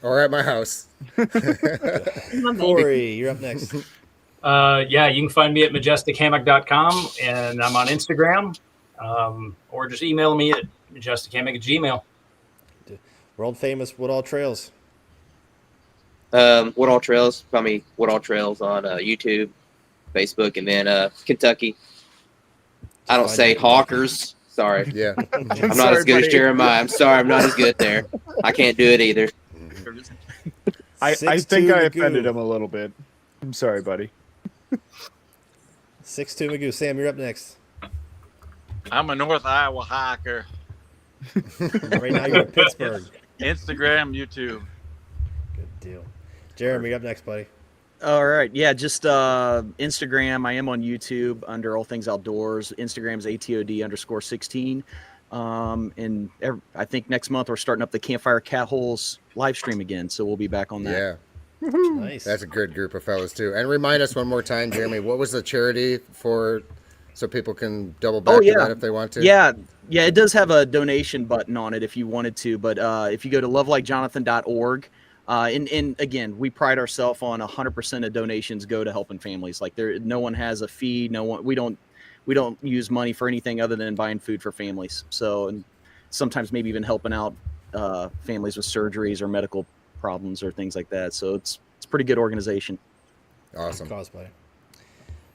Or at my house. My bed. Corey, you're up next. Yeah, you can find me at majestichammocc.com, and I'm on Instagram, or just email me at majestichammocc@gmail. World famous Woodall Trails. Woodall Trails. Find me Woodall Trails on YouTube, Facebook, and then Kentucky. I don't Find say you at Hawkers. Sorry. Yeah. I'm not as good as Jeremiah. I'm sorry. I'm not as good there. I can't do it either. I 6'2" think I Magoo. offended him a little bit. I'm sorry, buddy. 6'2" Magoo. Sam, you're up next. I'm a North Iowa hiker. Right now you're in Pittsburgh. Instagram, YouTube. Good deal. Jeremy, you're up next, buddy. All right. Yeah, just Instagram. I am on YouTube under All Things Outdoors. Instagram's ATOD_16. I think next month we're starting up the Campfire Cat Holes live stream again. So we'll be back on that. Yeah. Nice. That's a good group of fellas too. And remind us one more time, Jeremy, what was the charity for, so people can double back to that if they want to? Yeah, it does have a donation button on it if you wanted to, but if you go to lovelikejonathan.org, and again, we pride ourselves on 100% of donations go to helping families. Like no one has a fee. We don't use money for anything other than buying food for families. So, and sometimes maybe even helping out families with surgeries or medical problems or things like that. So it's a pretty good organization. Awesome. Good cause, buddy.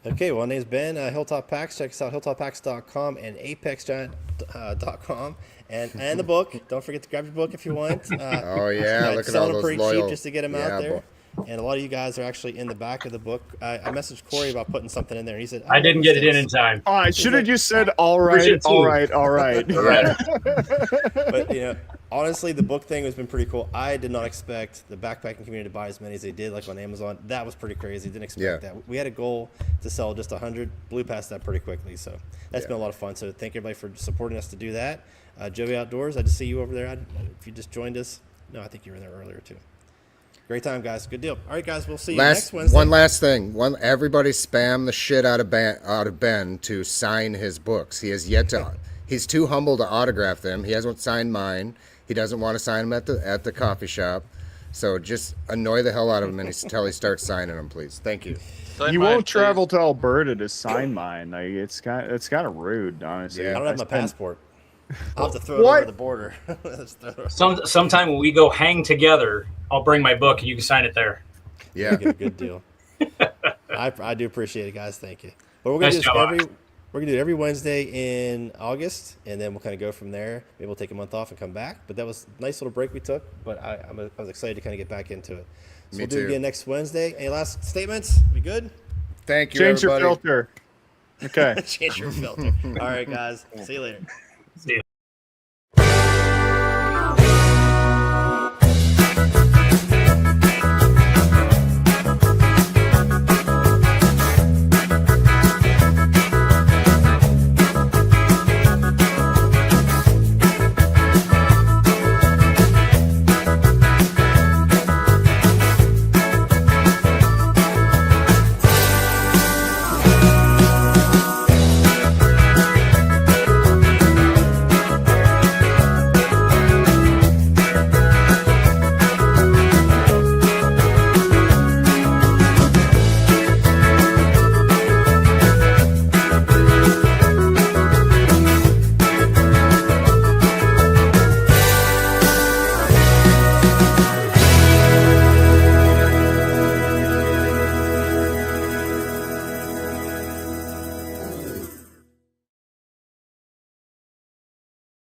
Okay, well, my name's Ben. Hilltop Packs. Check us out, hilltoppacks.com and apexgiant.com. And the book. Don't forget to grab your book if you want. Oh, yeah. Look at all selling them those pretty loyal. cheap just to get them out there. And a lot of you guys are actually in the back of the book. I messaged Corey about putting something in there. And he said, I didn't get it in time. Oh, I should have just said, all right, Appreciate all you. right, all right. Yeah. But, honestly, the book thing has been pretty cool. I did not expect the backpacking community to buy as many as they did, like on Amazon. That was pretty crazy. Didn't expect that. We had a goal to sell just 100. Blew past that pretty quickly. So that's been a lot of fun. So thank everybody for supporting us to do that. Joey Outdoors, I just see you over there. If you just joined us. No, I think you were there earlier, too. Great time, guys. Good deal. All right, guys, we'll see you next Wednesday. One last thing. Everybody spam the shit out of Ben to sign his books. He has yet to. He's too humble to autograph them. He hasn't signed mine. He doesn't want to sign them at the coffee shop. So just annoy the hell out of him until he starts signing them, please. Thank you. You won't travel to Alberta to sign mine. Like it's kind of rude, honestly. I don't have my passport. I'll have to throw it over the border. Sometime when we go hang together, I'll bring my book and you can sign it there. Yeah, get a good deal. I do appreciate it, guys. Thank you. But we're gonna do it every Wednesday in August, and then we'll kind of go from there. Maybe we'll take a month off and come back. But that was a nice little break we took. But I was excited to kind of get back into it. So we'll do it again next Wednesday. Any last statements? We good? Thank you. Change everybody. your filter. Okay. Change your filter. All right, guys. See you later. See you.